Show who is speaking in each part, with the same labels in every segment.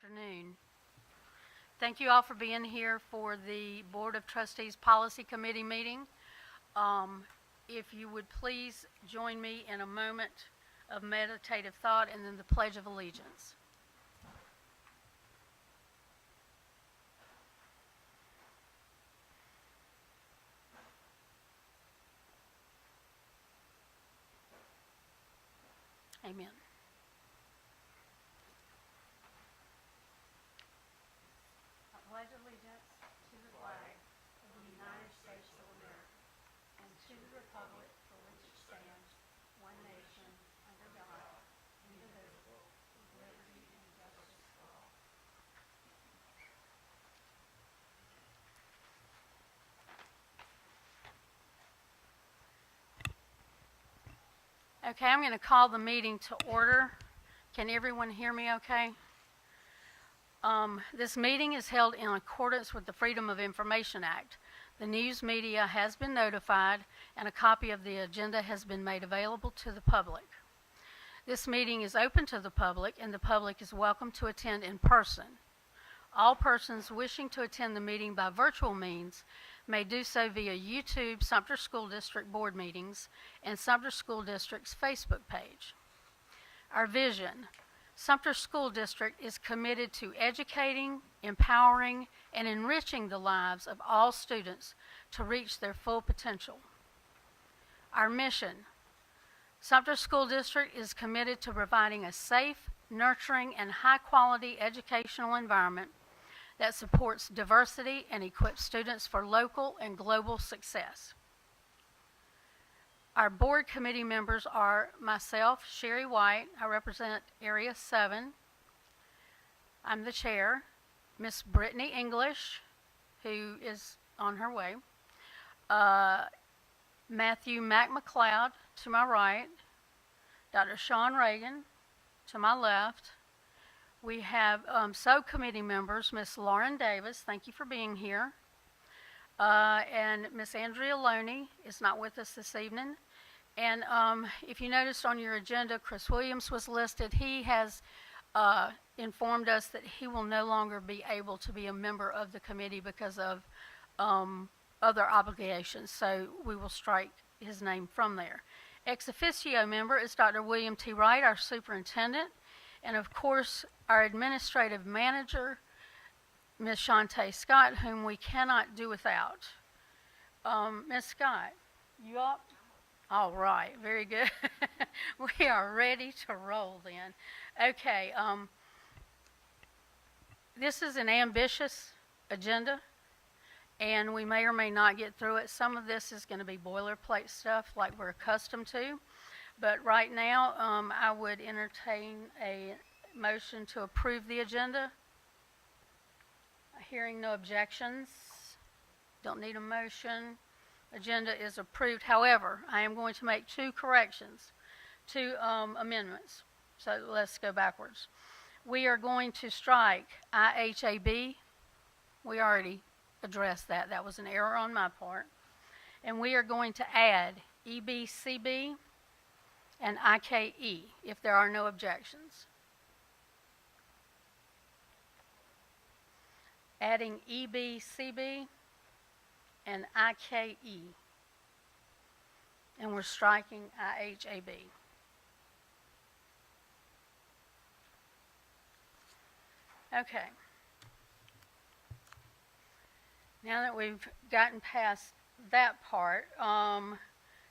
Speaker 1: afternoon. Thank you all for being here for the Board of Trustees Policy Committee meeting. If you would please join me in a moment of meditative thought and then the Pledge of Allegiance. Amen. I pledge allegiance to the flag of the United States of America and to the republic for which it stands, one nation, under God, indivisible, with liberty and justice for all. Okay, I'm going to call the meeting to order. Can everyone hear me okay? This meeting is held in accordance with the Freedom of Information Act. The news media has been notified, and a copy of the agenda has been made available to the public. This meeting is open to the public, and the public is welcome to attend in person. All persons wishing to attend the meeting by virtual means may do so via YouTube Sumter School District Board Meetings and Sumter School District's Facebook page. Our vision: Sumter School District is committed to educating, empowering, and enriching the lives of all students to reach their full potential. Our mission: Sumter School District is committed to providing a safe, nurturing, and high-quality educational environment that supports diversity and equips students for local and global success. Our board committee members are myself, Sherry White. I represent Area 7. I'm the chair. Miss Brittany English, who is on her way. Matthew McLeod to my right. Dr. Sean Reagan to my left. We have subcommittee members, Miss Lauren Davis, thank you for being here. And Miss Andrea Loney is not with us this evening. And if you noticed on your agenda, Chris Williams was listed. He has informed us that he will no longer be able to be a member of the committee because of other obligations, so we will strike his name from there. Ex officio member is Dr. William T. Wright, our superintendent, and of course our administrative manager, Ms. Shantae Scott, whom we cannot do without. Ms. Scott, you up? All right, very good. We are ready to roll then. Okay, this is an ambitious agenda, and we may or may not get through it. Some of this is going to be boilerplate stuff like we're accustomed to, but right now I would entertain a motion to approve the agenda. Hearing no objections, don't need a motion. Agenda is approved. However, I am going to make two corrections, two amendments. So let's go backwards. We are going to strike IHAB. We already addressed that. That was an error on my part. And we are going to add EBCB and IKE if there are no objections. Adding EBCB and IKE. And we're striking IHAB. Okay. Now that we've gotten past that part,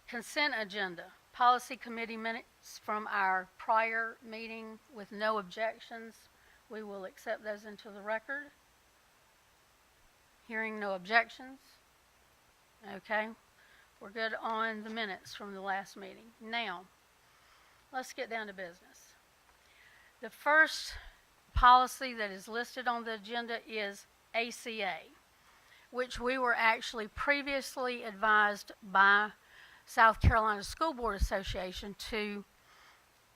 Speaker 1: consent agenda. Policy committee minutes from our prior meeting with no objections. We will accept those into the record. Hearing no objections. Okay, we're good on the minutes from the last meeting. Now, let's get down to business. The first policy that is listed on the agenda is ACA, which we were actually previously advised by South Carolina School Board Association to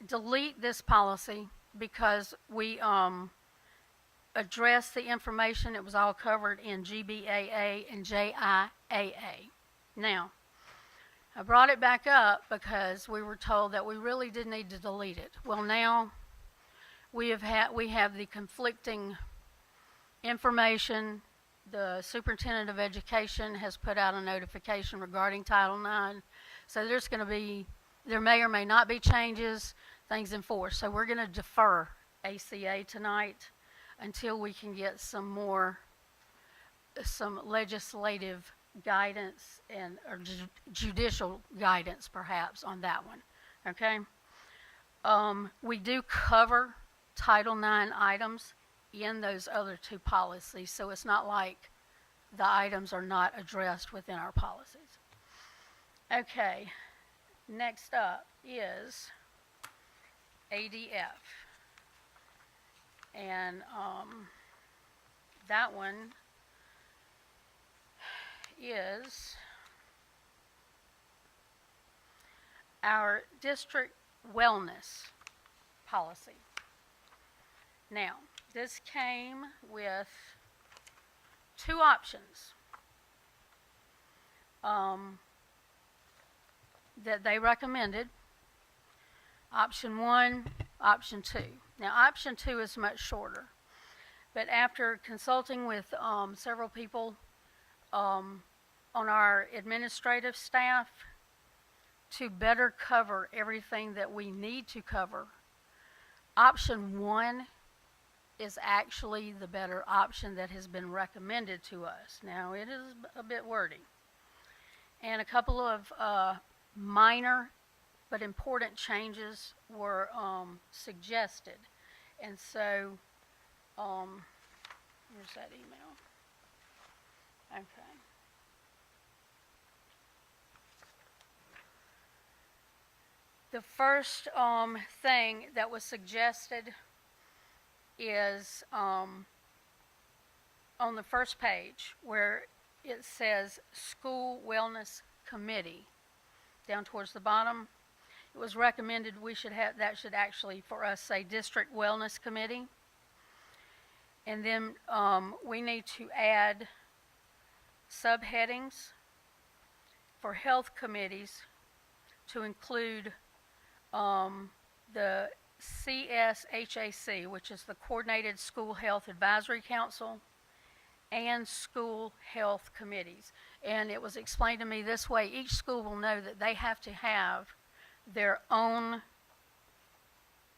Speaker 1: delete this policy because we addressed the information. It was all covered in GBAA and JIAA. Now, I brought it back up because we were told that we really did need to delete it. Well, now we have the conflicting information. The superintendent of education has put out a notification regarding Title IX. So there may or may not be changes, things in force. So we're going to defer ACA tonight until we can get some legislative guidance or judicial guidance perhaps on that one. Okay? We do cover Title IX items in those other two policies, so it's not like the items are not addressed within our policies. Okay, next up is ADF. And that one is our district wellness policy. Now, this came with two options that they recommended. Option 1, option 2. Now, option 2 is much shorter, but after consulting with several people on our administrative staff to better cover everything that we need to cover, option 1 is actually the better option that has been recommended to us. Now, it is a bit wordy, and a couple of minor but important changes were suggested. And so, here's that email. Okay. The first thing that was suggested is on the first page where it says School Wellness Committee. Down towards the bottom, it was recommended that should actually for us say District Wellness Committee. And then we need to add subheadings for health committees to include the CSHAC, which is the Coordinated School Health Advisory Council, and school health committees. And it was explained to me this way: each school will know that they have to have their own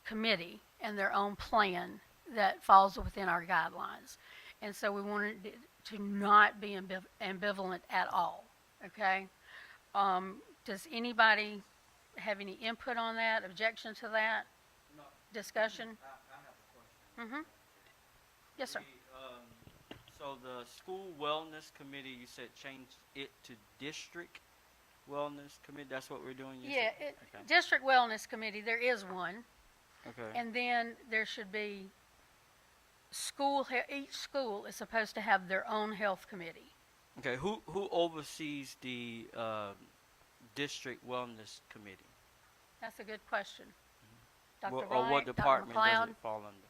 Speaker 1: committee and their own plan that falls within our guidelines. And so we wanted it to not be ambivalent at all, okay? Does anybody have any input on that, objection to that?
Speaker 2: No.
Speaker 1: Discussion?
Speaker 2: I have a question.
Speaker 1: Yes, sir.
Speaker 2: So the school wellness committee, you said change it to district wellness committee? That's what we're doing?
Speaker 1: Yeah,
Speaker 2: Okay.
Speaker 1: District Wellness Committee, there is one.
Speaker 2: Okay.
Speaker 1: And then there should be each school is supposed to have their own health committee.
Speaker 2: Okay. Who oversees the district wellness committee?
Speaker 1: That's a good question. Dr.
Speaker 2: Or
Speaker 1: Wright,
Speaker 2: what
Speaker 1: Dr.
Speaker 2: department
Speaker 1: McLeod,
Speaker 2: does it fall under?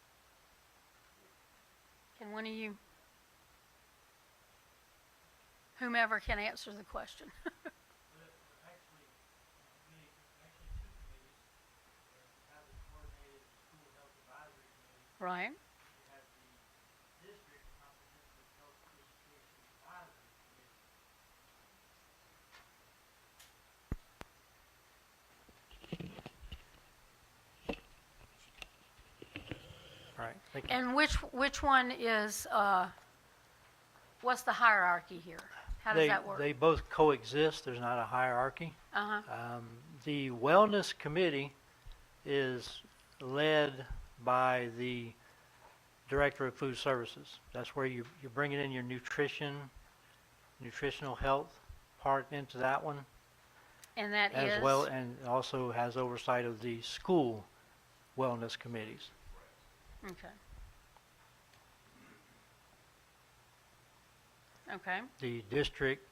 Speaker 1: can one of you, whomever can answer the question.
Speaker 3: Actually, two committees. You have the Coordinated School Health Advisory Committee.
Speaker 1: Right.
Speaker 3: You have the District Comprehensive Health Education Advisory Committee.
Speaker 4: All right, thank you.
Speaker 1: And which one is, what's the hierarchy here? How does that work?
Speaker 4: They both coexist. There's not a hierarchy.
Speaker 1: Uh-huh.
Speaker 4: The Wellness Committee is led by the Director of Food Services. That's where you're bringing in your nutritional health part into that one,
Speaker 1: And that is?
Speaker 4: as well, and also has oversight of the school wellness committees.
Speaker 1: Okay. Okay.
Speaker 4: The district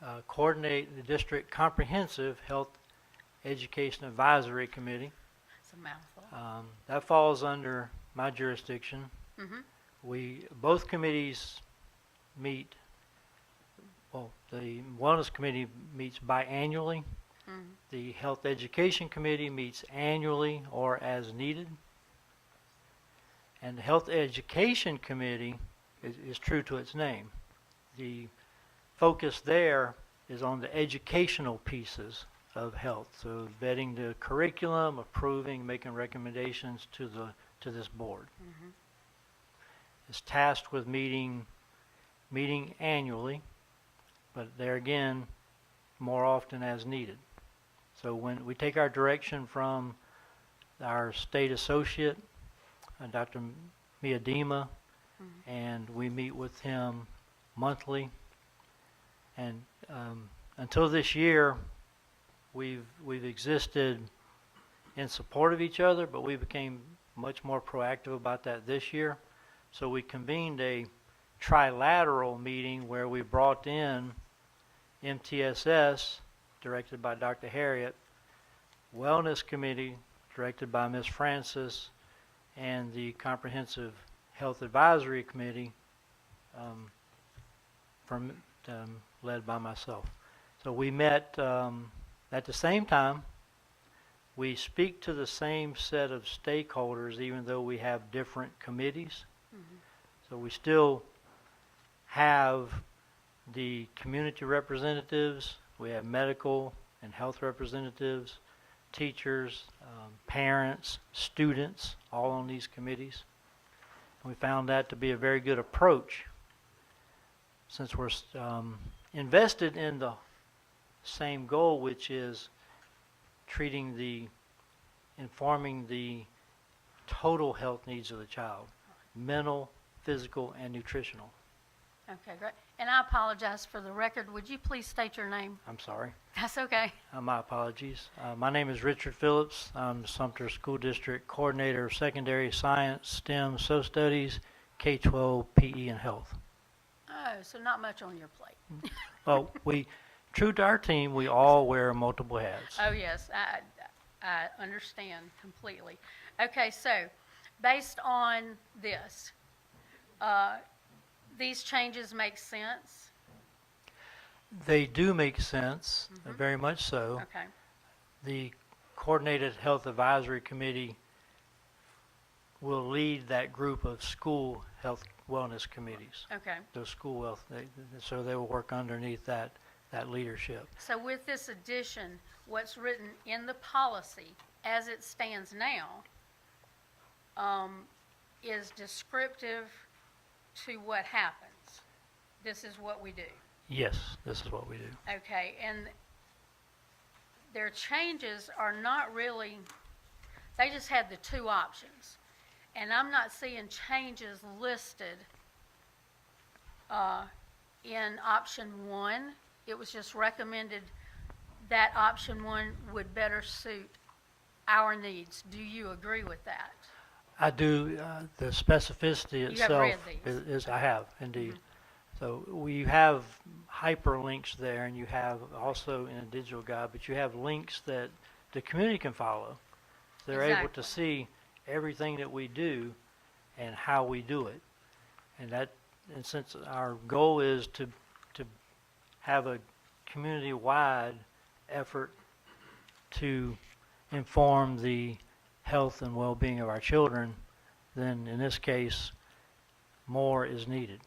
Speaker 4: the District Comprehensive Health Education Advisory Committee.
Speaker 1: It's a mouthful.
Speaker 4: That falls under my jurisdiction.
Speaker 1: Mm-hmm.
Speaker 4: Both committees meet, well, the Wellness Committee meets biannually.
Speaker 1: Mm-hmm.
Speaker 4: The Health Education Committee meets annually or as needed. And the Health Education Committee is true to its name. The focus there is on the educational pieces of health, so vetting the curriculum, approving, making recommendations to this board. It's tasked with meeting annually, but there again, more often as needed. So when we take our direction from our state associate, Dr. Miadima, and we meet with him monthly. And until this year, we've existed in support of each other, but we became much more proactive about that this year. So we convened a trilateral meeting where we brought in MTSS, directed by Dr. Harriet, Wellness Committee, directed by Ms. Francis, and the Comprehensive Health Advisory Committee, led by myself. So we met at the same time. We speak to the same set of stakeholders, even though we have different committees. So we still have the community representatives, we have medical and health representatives, teachers, parents, students, all on these committees. And we found that to be a very good approach, since we're invested in the same goal, which is informing the total health needs of the child, mental, physical, and nutritional.
Speaker 1: Okay, great. And I apologize for the record. Would you please state your name?
Speaker 4: I'm sorry.
Speaker 1: That's okay.
Speaker 4: My apologies. My name is Richard Phillips. I'm the Sumter School District Coordinator of Secondary Science, STEM, Studies, K-12, PE, and Health.
Speaker 1: Oh, so not much on your plate.
Speaker 4: Well, true to our team, we all wear multiple hats.
Speaker 1: Oh, yes, I understand completely. Okay, so based on this, these changes make sense?
Speaker 4: They do make sense, very much so.
Speaker 1: Okay,
Speaker 4: The Coordinated Health Advisory Committee will lead that group of school health wellness committees.
Speaker 1: okay.
Speaker 4: Those school health, so they will work underneath that leadership.
Speaker 1: So with this addition, what's written in the policy as it stands now is descriptive to what happens. This is what we do.
Speaker 4: Yes, this is what we do.
Speaker 1: Okay, and their changes are not really, they just had the two options. And I'm not seeing changes listed in option one. It was just recommended that option one would better suit our needs. Do you agree with that?
Speaker 4: I do. The specificity
Speaker 1: You have
Speaker 4: itself
Speaker 1: read these.
Speaker 4: is I have indeed. So we have hyperlinks there, and you have also in a digital guide, but you have links that the community can follow. They're able to
Speaker 1: Exactly.
Speaker 4: see everything that we do and how we do it. And since our goal is to have a community-wide effort to inform the health and well-being of our children, then in this case, more is needed.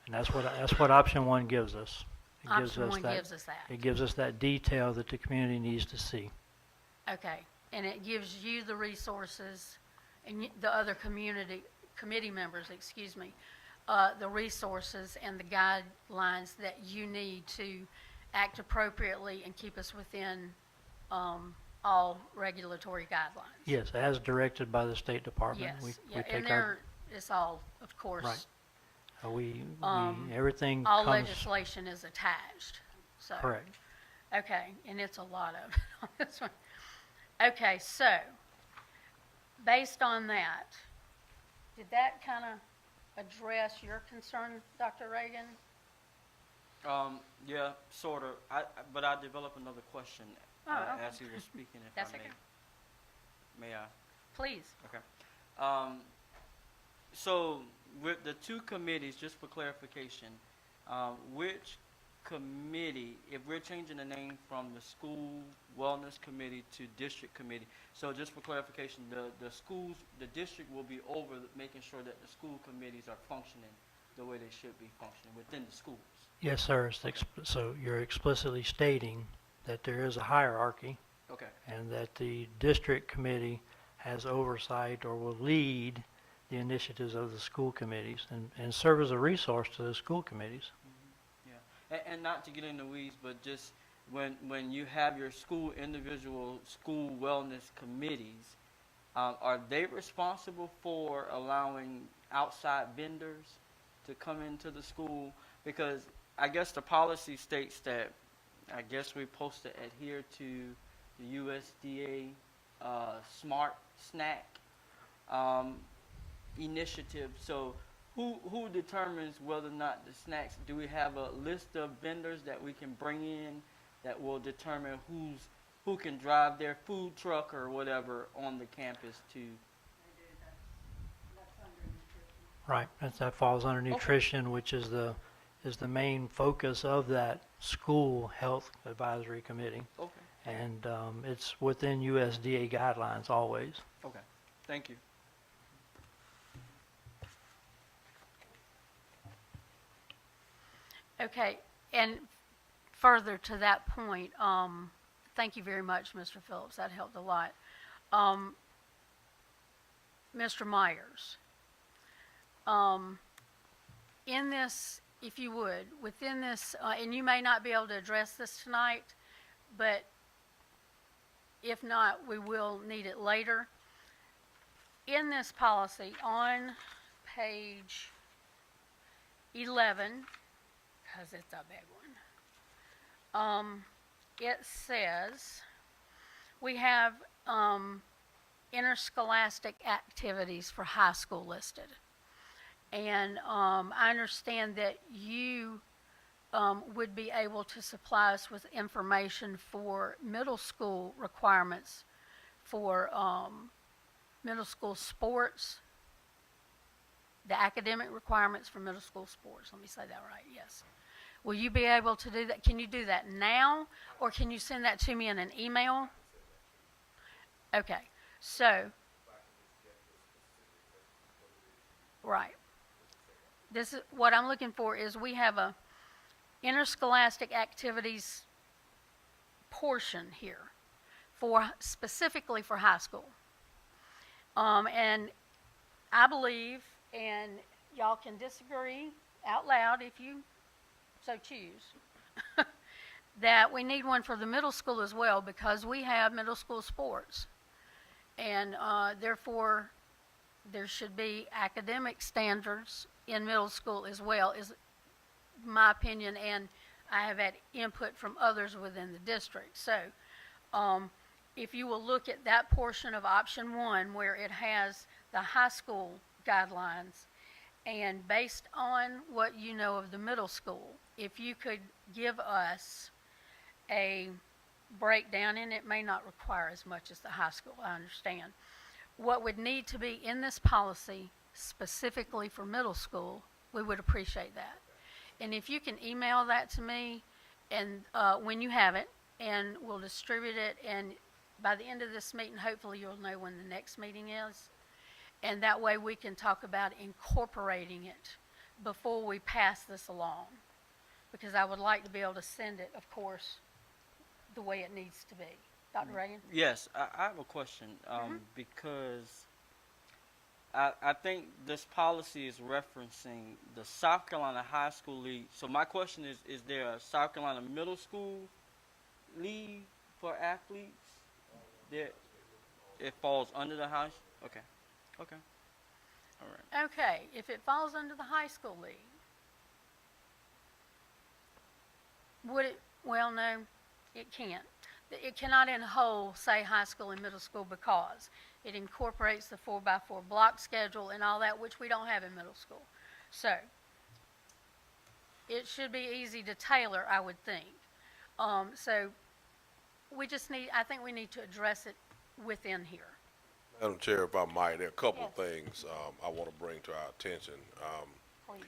Speaker 4: And that's what option one gives us.
Speaker 1: Option one gives us that.
Speaker 4: It gives us that detail that the community needs to see.
Speaker 1: Okay, and it gives you the resources and the other committee members, the resources and the guidelines that you need to act appropriately and keep us within all regulatory guidelines.
Speaker 4: Yes, as directed by the State Department.
Speaker 1: Yes,
Speaker 4: We
Speaker 1: yeah,
Speaker 4: take
Speaker 1: and there, it's all, of course,
Speaker 4: Right. We everything
Speaker 1: all
Speaker 4: comes
Speaker 1: legislation is attached, so.
Speaker 4: correct.
Speaker 1: Okay, and it's a lot of it on this one. Okay, so, based on that, did that kind of address your concern, Dr. Reagan?
Speaker 2: Yeah, sort of. But I developed another question
Speaker 1: Oh, okay.
Speaker 2: as he was speaking. If
Speaker 1: That's
Speaker 2: I may,
Speaker 1: okay.
Speaker 2: may I?
Speaker 1: Please.
Speaker 2: Okay. So with the two committees, just for clarification, which committee, if we're changing the name from the school wellness committee to district committee, so just for clarification, the schools, the district will be over making sure that the school committees are functioning the way they should be functioning within the schools.
Speaker 4: Yes, sir. So you're explicitly stating that there is a hierarchy
Speaker 2: Okay.
Speaker 4: and that the district committee has oversight or will lead the initiatives of the school committees and serve as a resource to the school committees.
Speaker 2: Yeah, and not to get in the weeds, but just when you have your individual school wellness committees, are they responsible for allowing outside vendors to come into the school? Because I guess the policy states that I guess we're supposed to adhere to the USDA Smart Snack initiative. So who determines whether or not the snacks, do we have a list of vendors that we can bring in that will determine who can drive their food truck or whatever on the campus to?
Speaker 4: Right. That falls under nutrition, which is the main focus of that school health advisory committee.
Speaker 2: Okay,
Speaker 4: And it's within USDA guidelines always.
Speaker 2: okay, thank you.
Speaker 1: Okay, and further to that point, thank you very much, Mr. Phillips, that helped a lot. Mr. Myers, in this, if you would, within this, and you may not be able to address this tonight, but if not, we will need it later. In this policy, on page 11, because it's a big one, it says we have interscholastic activities for high school listed. And I understand that you would be able to supply us with information for middle school requirements for middle school sports, the academic requirements for middle school sports. Let me say that right, yes. Will you be able to do that? Can you do that now, or can you send that to me in an email? Okay, so, right. This is what I'm looking for is we have a interscholastic activities portion here for specifically for high school. And I believe, and y'all can disagree out loud if you so choose, that we need one for the middle school as well because we have middle school sports. And therefore, there should be academic standards in middle school as well, is my opinion, and I have had input from others within the district. So, if you will look at that portion of option 1 where it has the high school guidelines, and based on what you know of the middle school, if you could give us a breakdown, and it may not require as much as the high school, I understand, what would need to be in this policy specifically for middle school, we would appreciate that. And if you can email that to me and when you have it, and we'll distribute it, and by the end of this meeting, hopefully you'll know when the next meeting is. And that way we can talk about incorporating it before we pass this along. Because I would like to be able to send it, of course, the way it needs to be. Dr. Reagan?
Speaker 2: Yes, I have a question because I think this policy is referencing the South Carolina High School League. So my question is there a South Carolina Middle School League for athletes? There, it falls under the high. Okay, okay, all right.
Speaker 1: Okay, if it falls under the high school league, would it, well, no, it can't. It cannot in whole say high school and middle school because it incorporates the 4x4 block schedule and all that, which we don't have in middle school. So, it should be easy to tailor, I would think. So, we just need, I think we need to address it within here.
Speaker 5: Madam Chair, if I might, there are a couple of
Speaker 1: Yes.
Speaker 5: things I want to bring to our attention.
Speaker 1: Please.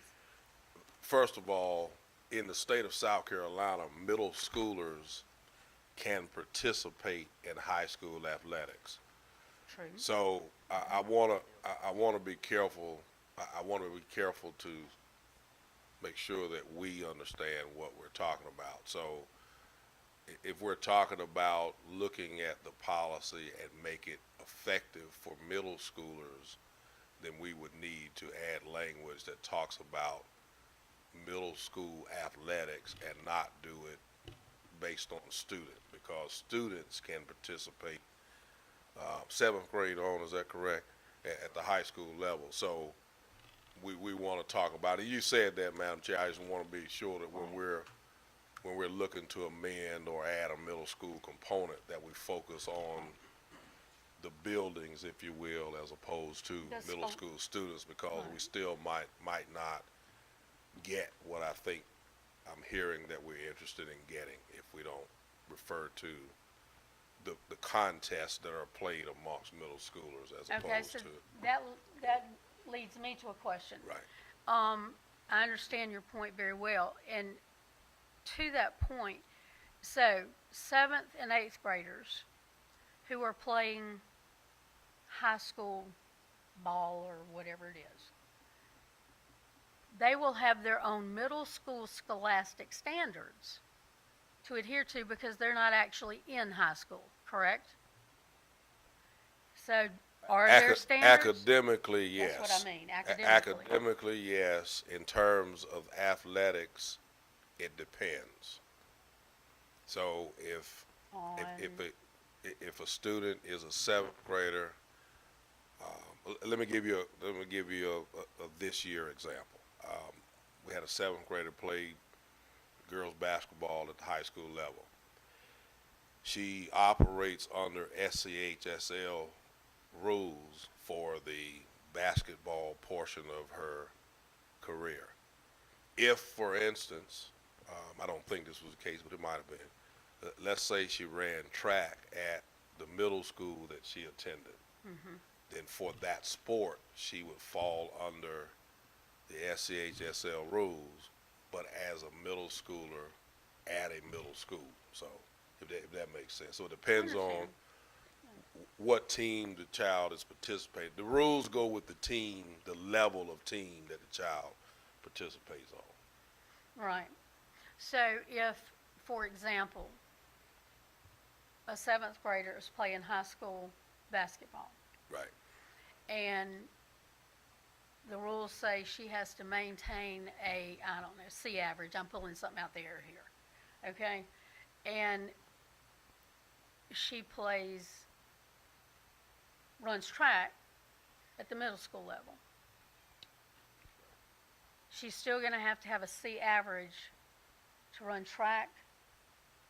Speaker 5: First of all, in the state of South Carolina, middle schoolers can participate in high school athletics.
Speaker 1: True.
Speaker 5: So I wanna be careful. I wanna be careful to make sure that we understand what we're talking about. So if we're talking about looking at the policy and make it effective for middle schoolers, then we would need to add language that talks about middle school athletics and not do it based on student, because students can participate seventh grade on, is that correct? At the high school level. So we want to talk about it. You said that, Madam Chair. I just want to be sure that when we're looking to amend or add a middle school component, that we focus on the buildings, if you will, as opposed to
Speaker 1: That's
Speaker 5: middle
Speaker 1: fine.
Speaker 5: school students, because we
Speaker 1: Right.
Speaker 5: still might not get what I think I'm hearing that we're interested in getting if we don't refer to the contests that are played amongst middle schoolers as
Speaker 1: Okay,
Speaker 5: opposed
Speaker 1: so
Speaker 5: to,
Speaker 1: that leads me to a question.
Speaker 5: right.
Speaker 1: I understand your point very well, and to that point, so 7th and 8th graders who are playing high school ball or whatever it is, they will have their own middle school scholastic standards to adhere to because they're not actually in high school, correct? So are there standards?
Speaker 5: Academically, yes.
Speaker 1: That's what I mean, academically.
Speaker 5: Academically, yes. In terms of athletics, it depends. So if a student is a seventh grader, let me give you a this year example. We had a seventh grader play girls basketball at the high school level. She operates under SCHSL rules for the basketball portion of her career. If, for instance, I don't think this was the case, but it might have been, let's say she ran track at the middle school that she attended, then for that sport, she would fall under the SCHSL rules, but as a middle schooler at a middle school. So if that makes sense. So it depends on
Speaker 1: Understand.
Speaker 5: what team the child is participating. The rules go with the team, the level of team that the child participates on.
Speaker 1: Right. So if, for example, a 7th grader is playing high school basketball
Speaker 5: Right.
Speaker 1: and the rules say she has to maintain a, I don't know, C average, I'm pulling something out the air here, okay? And she runs track at the middle school level. She's still gonna have to have a C average to run track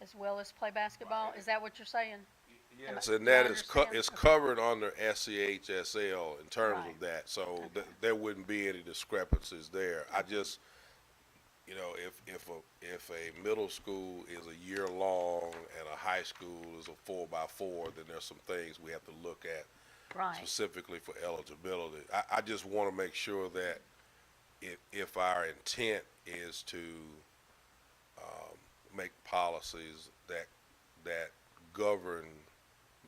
Speaker 1: as well as play basketball? Is that what you're saying?
Speaker 5: Yes,
Speaker 1: Do
Speaker 5: and
Speaker 1: I
Speaker 5: that is
Speaker 1: understand?
Speaker 5: it's
Speaker 1: Okay.
Speaker 5: covered under SCHSL in terms
Speaker 1: Right.
Speaker 5: of that, so
Speaker 1: Okay.
Speaker 5: there wouldn't be any discrepancies there. I just, if a middle school is a year long and a high school is a 4x4, then there's some things we have to look at
Speaker 1: Right.
Speaker 5: specifically for eligibility. I just want to make sure that if our intent is to make policies that govern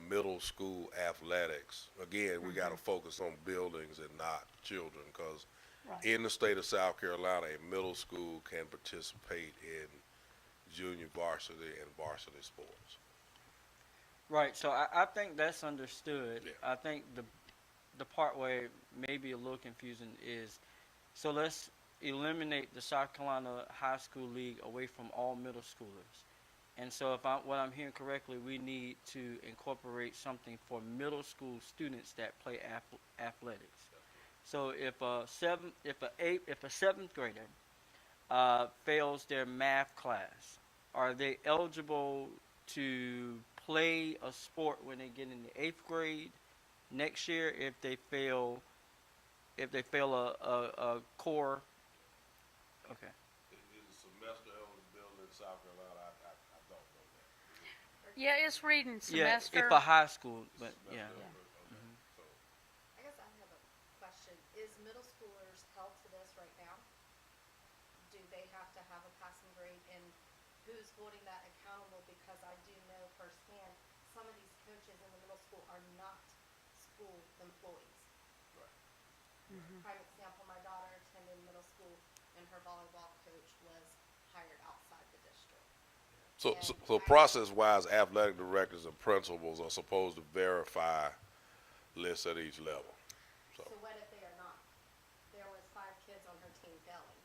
Speaker 5: middle school athletics, again, we got to focus on buildings and not children, because
Speaker 1: Right.
Speaker 5: in the state of South Carolina, a middle school can participate in junior varsity and varsity sports.
Speaker 2: Right, so I think that's understood.
Speaker 5: Yeah.
Speaker 2: I think the part where it may be a little confusing is, so let's eliminate the South Carolina High School League away from all middle schoolers. And so if what I'm hearing correctly, we need to incorporate something for middle school students that play athletics. So if a seventh grader fails their math class, are they eligible to play a sport when they get in the 8th grade next year if they fail a core? Okay.
Speaker 5: Is semester eligibility in South Carolina? I don't know that.
Speaker 1: Yeah, it's reading
Speaker 2: Yeah,
Speaker 1: semester.
Speaker 2: if a high school, but yeah.
Speaker 6: I guess I have a question. Is middle schoolers held to this right now? Do do they have to have a passing grade, and who's holding that accountable? Because I do know firsthand, some of these coaches in the middle school are not school employees. Prime example, my daughter attended middle school, and her volleyball coach was hired outside the district.
Speaker 5: So process-wise, athletic directors and principals are supposed to verify lists at each level.
Speaker 6: So what if they are not? There was 5 kids on her team failing,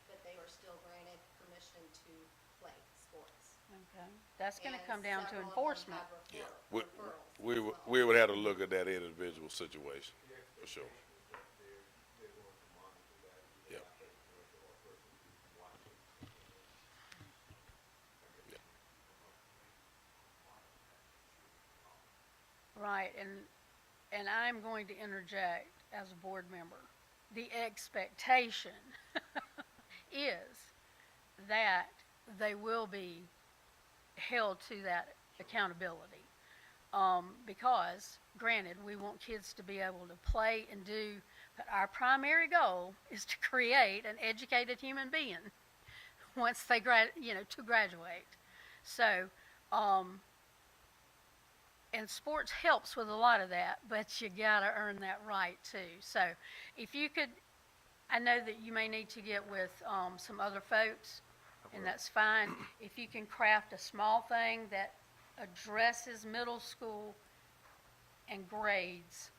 Speaker 6: but they were still granted permission to play sports.
Speaker 1: Okay. That's gonna
Speaker 6: And
Speaker 1: come down to
Speaker 6: several of them
Speaker 1: enforcement.
Speaker 6: had
Speaker 5: Yeah,
Speaker 6: referrals
Speaker 5: we
Speaker 6: as
Speaker 5: would,
Speaker 6: well.
Speaker 5: we would have to look at that individual situation, for sure. Yeah.
Speaker 1: Right, and I'm going to interject as a board member. The expectation is that they will be held to that accountability. Because granted, we want kids to be able to play and do, but our primary goal is to create an educated human being once they to graduate. So, and sports helps with a lot of that, but you gotta earn that right too. So if you could, I know that you may need to get with some other folks, and that's fine. If you can craft a small thing that addresses middle school and grades,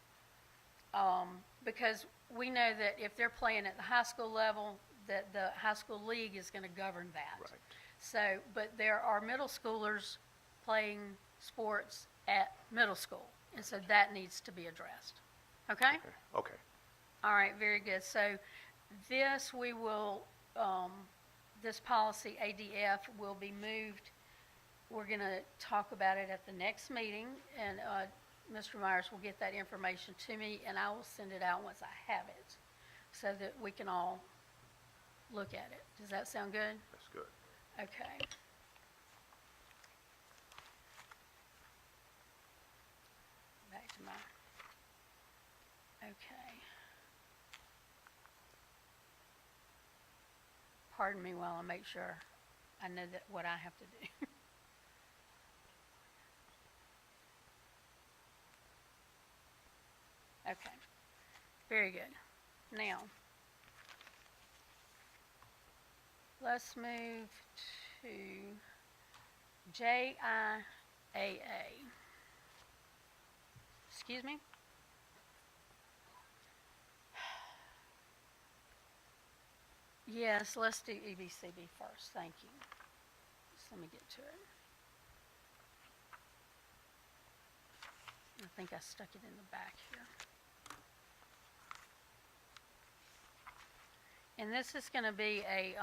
Speaker 1: because we know that if they're playing at the high school level, that the high school league is gonna govern that.
Speaker 7: Right.
Speaker 1: So, but there are middle schoolers playing sports at middle school, and so that needs to be addressed. Okay?
Speaker 7: Okay.
Speaker 1: All right, very good. So this we will, this policy ADF will be moved. We're gonna talk about it at the next meeting, and, Mr. Myers will get that information to me, and I will send it out once I have it, so that we can all look at it. Does that sound good?
Speaker 7: That's good.
Speaker 1: Okay. Back to my, okay. Pardon me while I make sure I know that what I have to do. Okay, very good. Now, let's move to JIAA. Excuse me? Yes, let's do EBCB first, thank you. Just let me get to it. I think I stuck it in the back here. And this is gonna be a,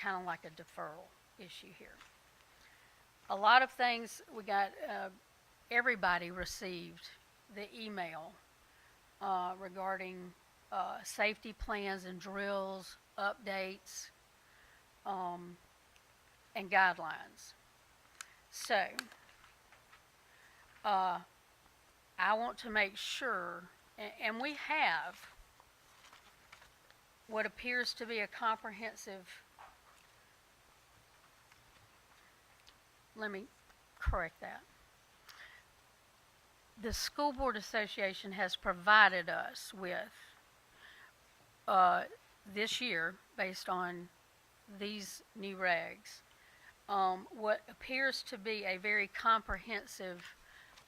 Speaker 1: kind of like a deferral issue here. A lot of things, we got, everybody received the email, regarding, safety plans and drills, updates, and guidelines. So, I want to make sure, and we have what appears to be a comprehensive, let me correct that. The School Board Association has provided us with, this year, based on these new regs, what appears to be a very comprehensive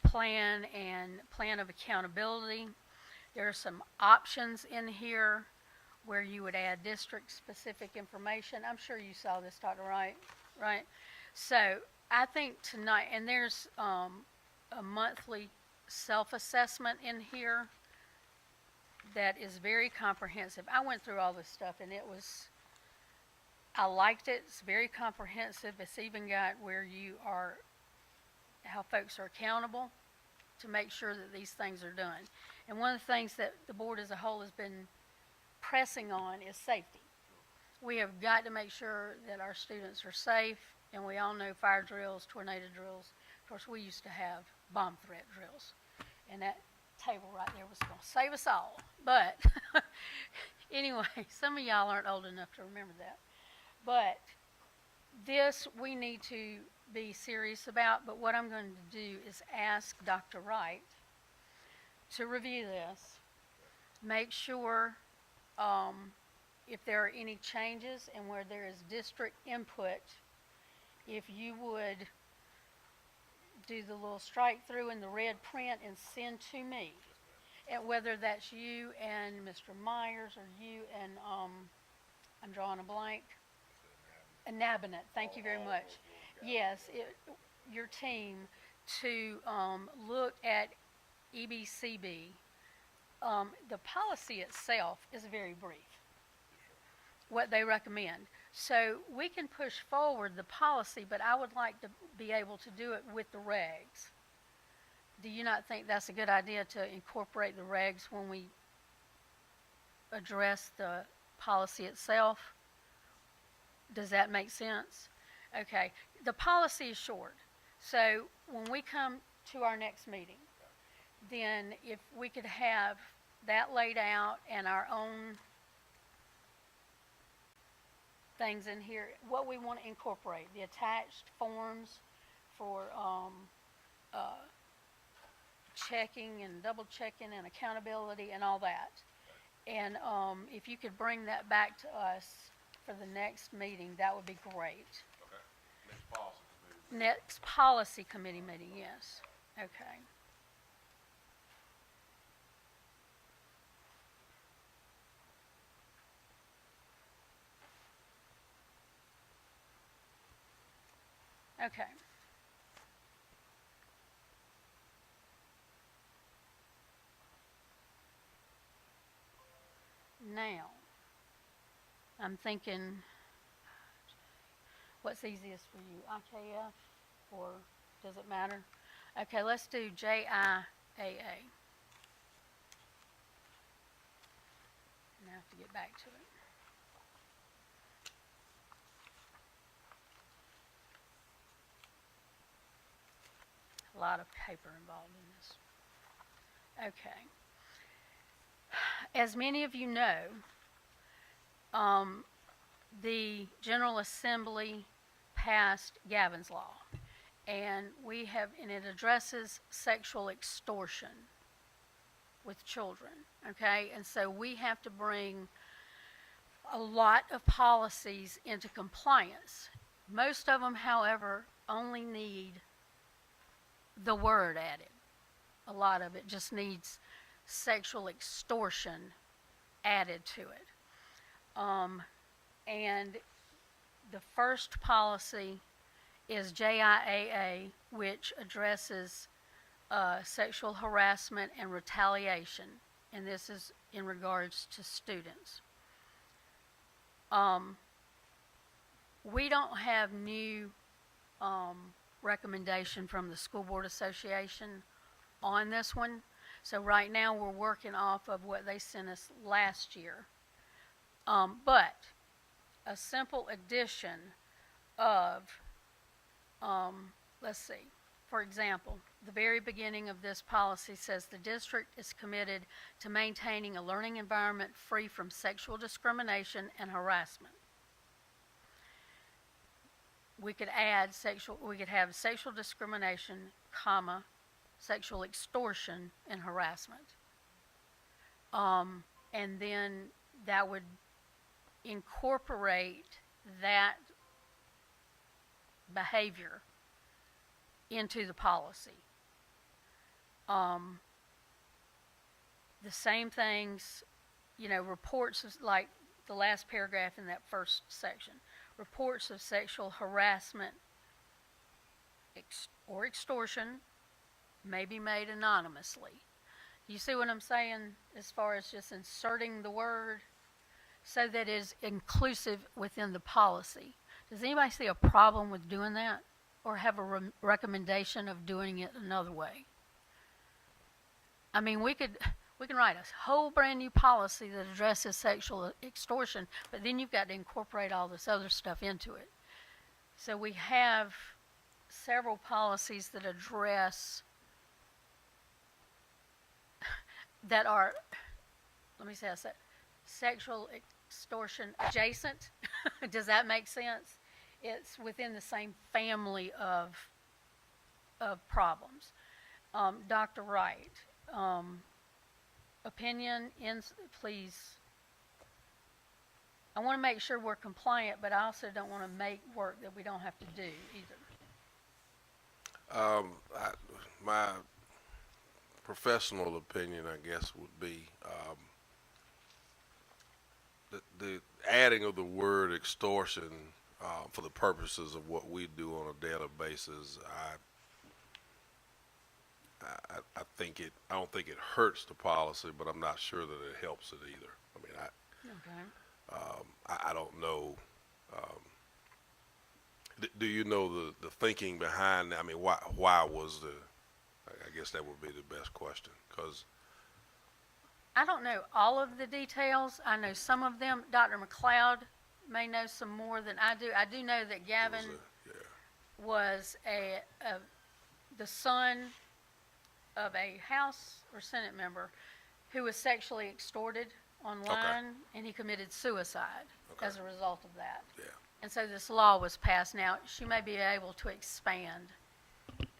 Speaker 1: plan and plan of accountability. There are some options in here where you would add district-specific information. I'm sure you saw this, Dr. Wright, right? So I think tonight, and there's a monthly self-assessment in here that is very comprehensive. I went through all this stuff, and it was, I liked it. It's very comprehensive. It's even got where you are, how folks are accountable to make sure that these things are done. And one of the things that the board as a whole has been pressing on is safety. We have got to make sure that our students are safe, and we all know fire drills, tornado drills. Of course, we used to have bomb threat drills, and that table right there was going to save us all. But Anyway, some of y'all aren't old enough to remember that. But this we need to be serious about. But what I'm going to do is ask Dr. Wright to review this, make sure if there are any changes and where there is district input, if you would do the little strike through in the red print and send to me. And whether that's you and Mr. Myers or you and, I'm drawing a blank. Nabinet, thank you very much. Yes, your team to look at EBCB. The policy itself is very brief, what they recommend. So we can push forward the policy, but I would like to be able to do it with the regs. Do you not think that's a good idea to incorporate the regs when we address the policy itself? Does that make sense? Okay, the policy is short. So when we come to our next meeting, then if we could have that laid out and our own things in here, what we want to incorporate, the attached forms for checking and double checking and accountability and all that. And if you could bring that back to us for the next meeting, that would be great.
Speaker 5: Okay. Next policy committee.
Speaker 1: Next policy committee meeting, yes. Okay. Okay. Now, I'm thinking, what's easiest for you, IKF, or does it matter? Okay, let's do JIAA. Now I have to get back to it. A lot of paper involved in this. Okay. As many of you know, the General Assembly passed Gavin's Law, and it addresses sexual extortion with children, okay? And so we have to bring a lot of policies into compliance. Most of them, however, only need the word added. A lot of it just needs sexual extortion added to it. And the first policy is JIAA, which addresses sexual harassment and retaliation, and this is in regards to students. We don't have new recommendation from the School Board Association on this one. So right now we're working off of what they sent us last year. But a simple addition of, let's see, for example, the very beginning of this policy says the district is committed to maintaining a learning environment free from sexual discrimination and harassment. We could add we could have sexual discrimination, comma, sexual extortion and harassment. And then that would incorporate that behavior into the policy. The same things, reports of, like the last paragraph in that first section, reports of sexual harassment or extortion may be made anonymously. You see what I'm saying as far as just inserting the word so that it is inclusive within the policy? Does anybody see a problem with doing that or have a recommendation of doing it another way? I mean, we can write a whole brand new policy that addresses sexual extortion, but then you've got to incorporate all this other stuff into it. So we have several policies that address that are, let me say that, sexual extortion adjacent. Does that make sense? It's within the same family of problems. Dr. Wright, opinion, please. I want to make sure we're compliant, but I also don't want to make work that we don't have to do either.
Speaker 5: My professional opinion, I guess, would be the adding of the word extortion for the purposes of what we do on a daily basis. I think it. I don't think it hurts the policy, but I'm not sure that it helps it either. I mean,
Speaker 1: Okay.
Speaker 5: I don't know. Do you know the thinking behind? I mean, why was the? I guess that would be the best question, because
Speaker 1: I don't know all of the details. I know some of them. Dr. McLeod may know some more than I do. I do know that Gavin was the son of a House or Senate member who was sexually extorted online, and he committed suicide as a result of that.
Speaker 5: Yeah.
Speaker 1: And so this law was passed. Now, she may be able to expand.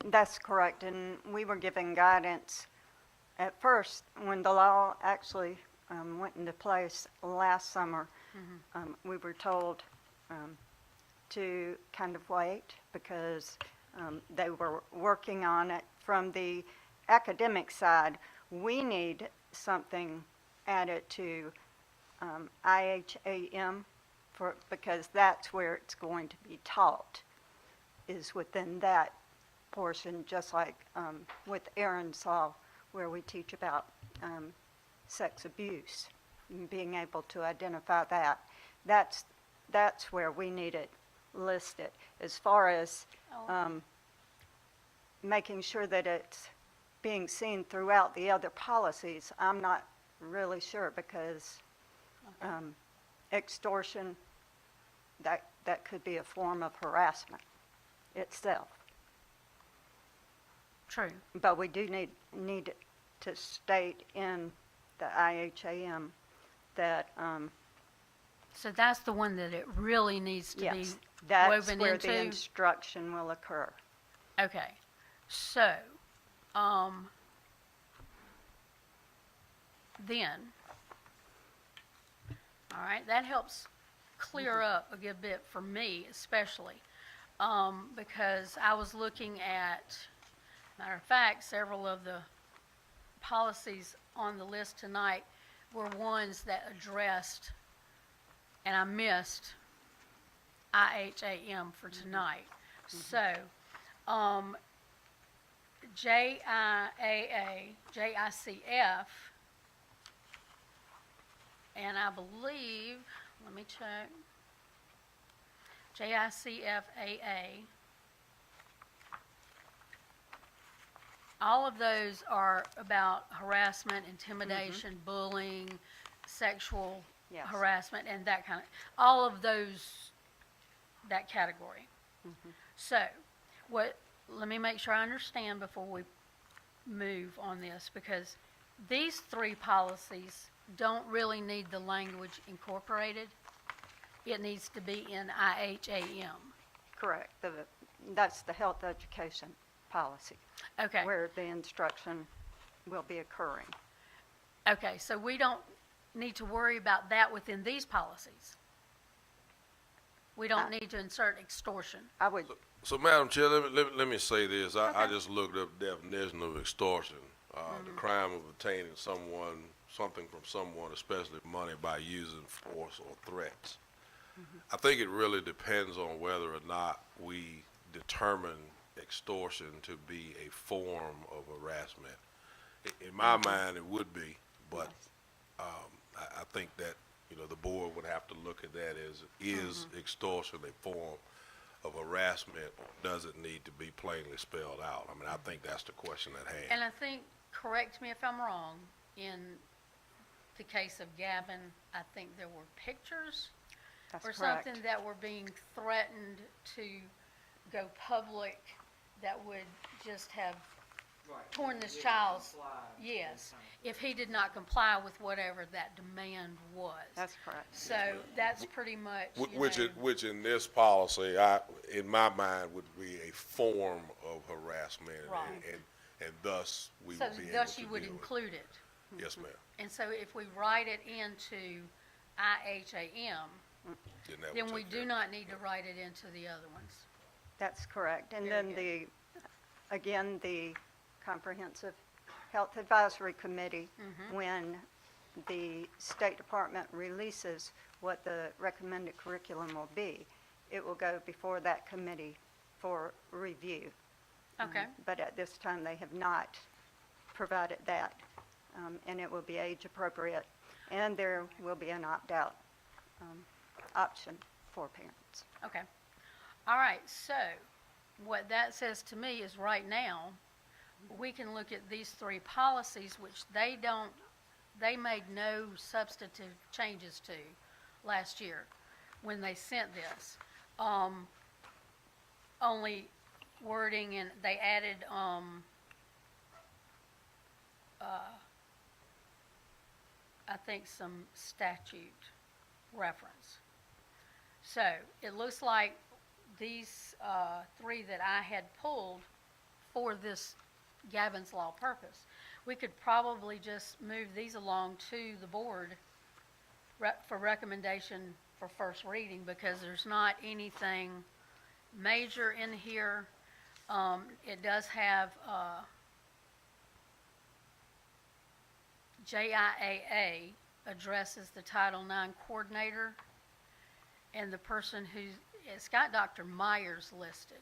Speaker 7: That's correct, and we were given guidance at first when the law actually went into place last summer. We were told to kind of wait because they were working on it. From the academic side, we need something added to IHAM because that's where it's going to be taught, is within that portion, just like with Aaron's Law, where we teach about sex abuse and being able to identify that. That's where we need it listed. As far as making sure that it's being seen throughout the other policies, I'm not really sure because extortion, that could be a form of harassment itself.
Speaker 1: True.
Speaker 7: But we do need to state in the IHAM that,
Speaker 1: So that's the one that it really needs to be
Speaker 7: yes, that's
Speaker 1: woven
Speaker 7: where
Speaker 1: into.
Speaker 7: the instruction will occur.
Speaker 1: Okay, so, then, all right, that helps clear up a good bit for me especially, because I was looking at, matter of fact, several of the policies on the list tonight were ones that addressed, and I missed IHAM for tonight. So, JIAA, JICF, and I believe, let me check, JICFAA, all of those are about harassment, intimidation, bullying, sexual
Speaker 7: Yes.
Speaker 1: harassment, and that kind of, all of those, that category. So, let me make sure I understand before we move on this, because these three policies don't really need the language incorporated. It needs to be in IHAM.
Speaker 7: Correct. That's the health education policy,
Speaker 1: Okay.
Speaker 7: where the instruction will be occurring.
Speaker 1: Okay, so we don't need to worry about that within these policies. We don't need to insert extortion.
Speaker 7: I would,
Speaker 5: So, Madam Chair, let me say this. I
Speaker 1: Okay.
Speaker 5: just looked up the definition of extortion. The crime of obtaining something from someone, especially money, by using force or threats. I think it really depends on whether or not we determine extortion to be a form of harassment. In my mind, it would be, but I think that the board would have to look at that as, is extortion a form of harassment, or does it need to be plainly spelled out? I mean, I think that's the question at hand.
Speaker 1: And I think, correct me if I'm wrong, in the case of Gavin, I think there were pictures
Speaker 7: that's
Speaker 1: or
Speaker 7: correct.
Speaker 1: something that were being threatened to go public that would just have torn this
Speaker 2: Didn't
Speaker 1: child's,
Speaker 2: comply,
Speaker 1: yes,
Speaker 2: that kind of-
Speaker 1: if he did not comply with whatever that demand was.
Speaker 7: That's correct.
Speaker 1: So that's pretty much, you
Speaker 5: Which
Speaker 1: know,
Speaker 5: is, which in this policy, in my mind, would be a form of harassment.
Speaker 1: Right.
Speaker 5: And thus, we
Speaker 1: so
Speaker 5: would be able
Speaker 1: thus
Speaker 5: to
Speaker 1: you
Speaker 5: deal
Speaker 1: would
Speaker 5: with it.
Speaker 1: include it.
Speaker 5: Yes, ma'am.
Speaker 1: And so if we write it into IHAM,
Speaker 5: That
Speaker 1: then
Speaker 5: would
Speaker 1: we
Speaker 5: take
Speaker 1: do
Speaker 5: care of
Speaker 1: not need to write it into the other ones.
Speaker 7: That's correct. And
Speaker 1: Very
Speaker 7: then
Speaker 1: good.
Speaker 7: again, the Comprehensive Health Advisory Committee, when the State Department releases what the recommended curriculum will be, it will go before that committee for review.
Speaker 1: Okay,
Speaker 7: But at this time, they have not provided that, and it will be age appropriate. And there will be an opt-out option for parents.
Speaker 1: okay. All right, so what that says to me is right now, we can look at these three policies, which they made no substantive changes to last year when they sent this. Only wording, and they added, I think some statute reference. So it looks like these three that I had pulled for this Gavin's Law purpose, we could probably just move these along to the board for recommendation for first reading, because there's not anything major in here. It does have JIAA addresses the Title IX coordinator, and the person it's got Dr. Myers listed.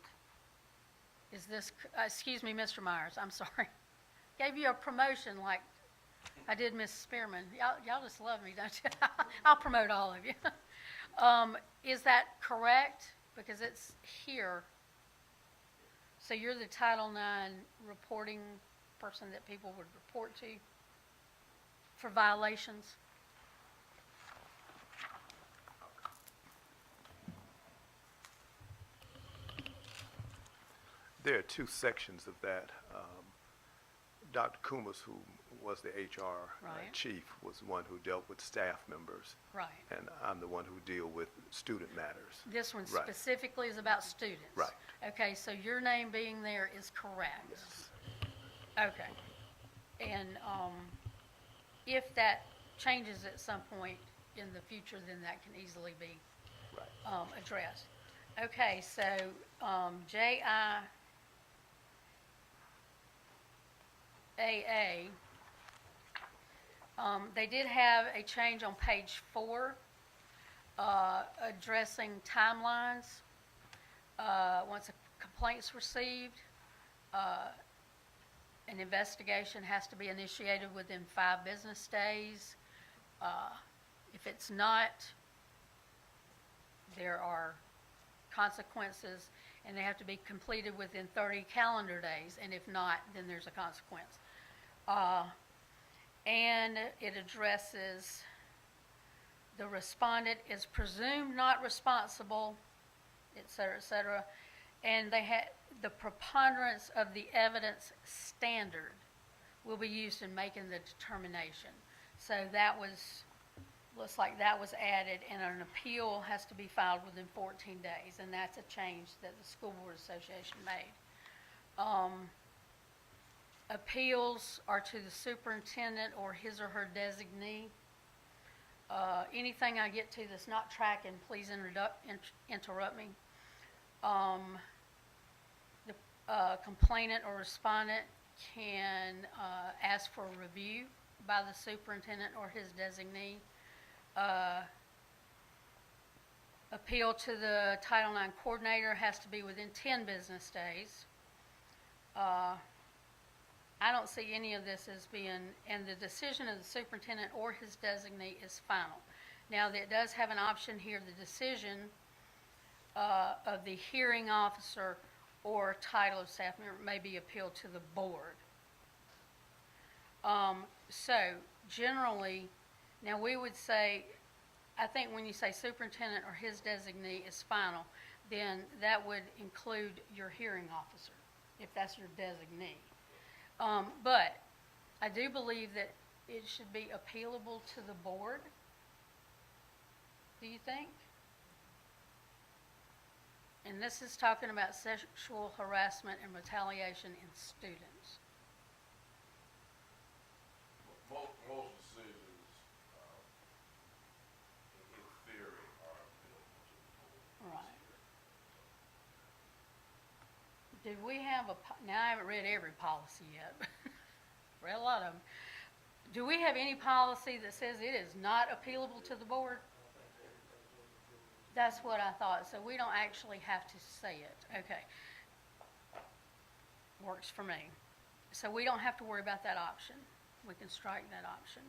Speaker 1: Is this, excuse me, Mr. Myers, I'm sorry. Gave you a promotion like I did Miss Spearman. Y'all just love me, don't you? I'll promote all of you. Is that correct? Because it's here. So you're the Title IX reporting person that people would report to for violations?
Speaker 8: There are two sections of that. Dr. Kumas, who was the HR
Speaker 1: Right.
Speaker 8: chief, was the one who dealt with staff members,
Speaker 1: Right.
Speaker 8: and I'm the one who deal with student matters.
Speaker 1: This one
Speaker 8: Right.
Speaker 1: specifically is about students?
Speaker 8: Right.
Speaker 1: Okay, so your name being there is correct?
Speaker 8: Yes.
Speaker 1: Okay. And if that changes at some point in the future, then that can easily be
Speaker 8: Right.
Speaker 1: addressed. Okay, so JIAA, they did have a change on page 4 addressing timelines. Once a complaint's received, an investigation has to be initiated within 5 business days. If it's not, there are consequences, and they have to be completed within 30 calendar days, and if not, then there's a consequence. And it addresses the respondent is presumed not responsible, et cetera, and they had the preponderance of the evidence standard will be used in making the determination. So that was, looks like that was added, and an appeal has to be filed within 14 days, and that's a change that the School Board Association made. Appeals are to the superintendent or his or her designee. Anything I get to that's not tracking, please interrupt me. The complainant or respondent can ask for review by the superintendent or his designee. Appeal to the Title IX coordinator has to be within 10 business days. I don't see any of this as being, and the decision of the superintendent or his designee is final. Now, it does have an option here, the decision of the hearing officer or title of staff member may be appealed to the board. So generally, now we would say, I think when you say superintendent or his designee is final, then that would include your hearing officer, if that's your designee. But I do believe that it should be appealable to the board. Do you think? And this is talking about sexual harassment and retaliation in students.
Speaker 5: Most decisions, in theory, are appealable to the board.
Speaker 1: Right. Do we have now I haven't read every policy yet, read a lot of them. Do we have any policy that says it is not appealable to the board? That's what I thought, so we don't actually have to say it, okay. Works for me. So we don't have to worry about that option. We can strike that option.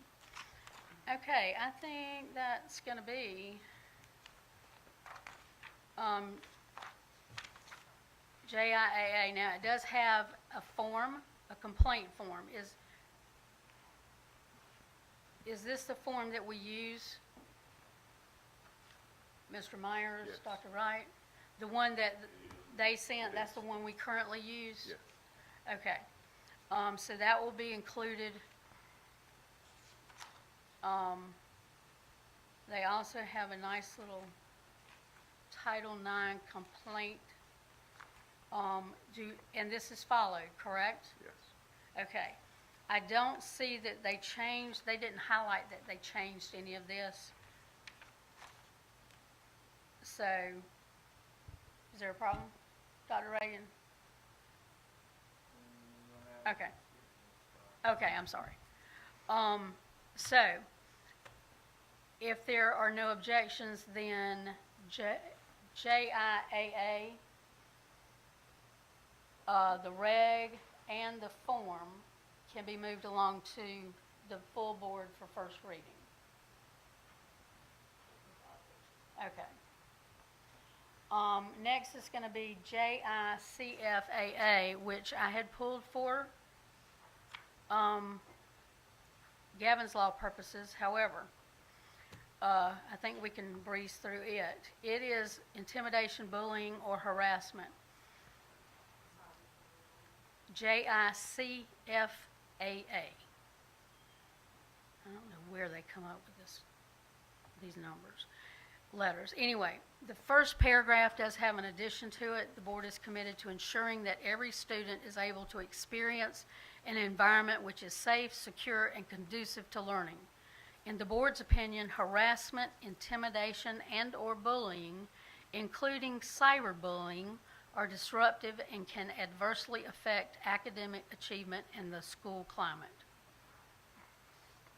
Speaker 1: Okay, I think that's gonna be, JIAA. Now, it does have a form, a complaint form. Is this the form that we use? Mr. Myers,
Speaker 8: Yes.
Speaker 1: Dr. Wright? The one that they sent, that's the one we currently use?
Speaker 8: Yes.
Speaker 1: Okay. So that will be included. They also have a nice little Title IX complaint. And this is followed, correct?
Speaker 8: Yes.
Speaker 1: Okay. I don't see that they didn't highlight that they changed any of this. So, is there a problem, Dr. Reagan? Okay. Okay, I'm sorry. So, if there are no objections, then JIAA, the reg and the form can be moved along to the full board for first reading. Okay. Next is going to be JICFAA, which I had pulled for Gavin's Law purposes. However, I think we can breeze through it. It is intimidation, bullying, or harassment. JICFAA. I don't know where they come up with these letters. Anyway, the first paragraph does have an addition to it. The board is committed to ensuring that every student is able to experience an environment which is safe, secure, and conducive to learning. In the board's opinion, harassment, intimidation, and/or bullying, including cyberbullying, are disruptive and can adversely affect academic achievement and the school climate.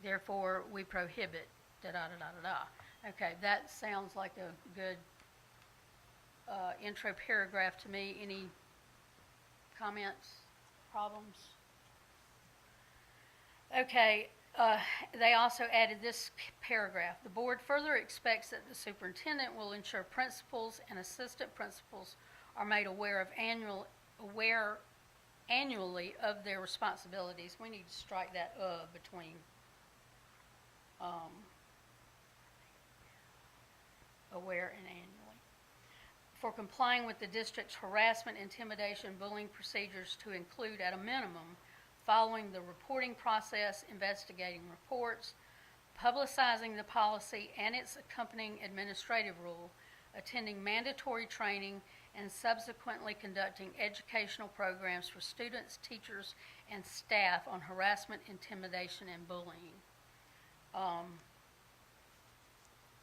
Speaker 1: Therefore, we prohibit da-da-da-da-da-da. Okay, that sounds like a good intro paragraph to me. Any comments, problems? Okay, they also added this paragraph. The board further expects that the superintendent will ensure principals and assistant principals are made aware annually of their responsibilities. We need to strike that between aware and annually. For complying with the district's harassment, intimidation, bullying procedures to include at a minimum following the reporting process, investigating reports, publicizing the policy and its accompanying administrative rule, attending mandatory training, and subsequently conducting educational programs for students, teachers, and staff on harassment, intimidation, and bullying. That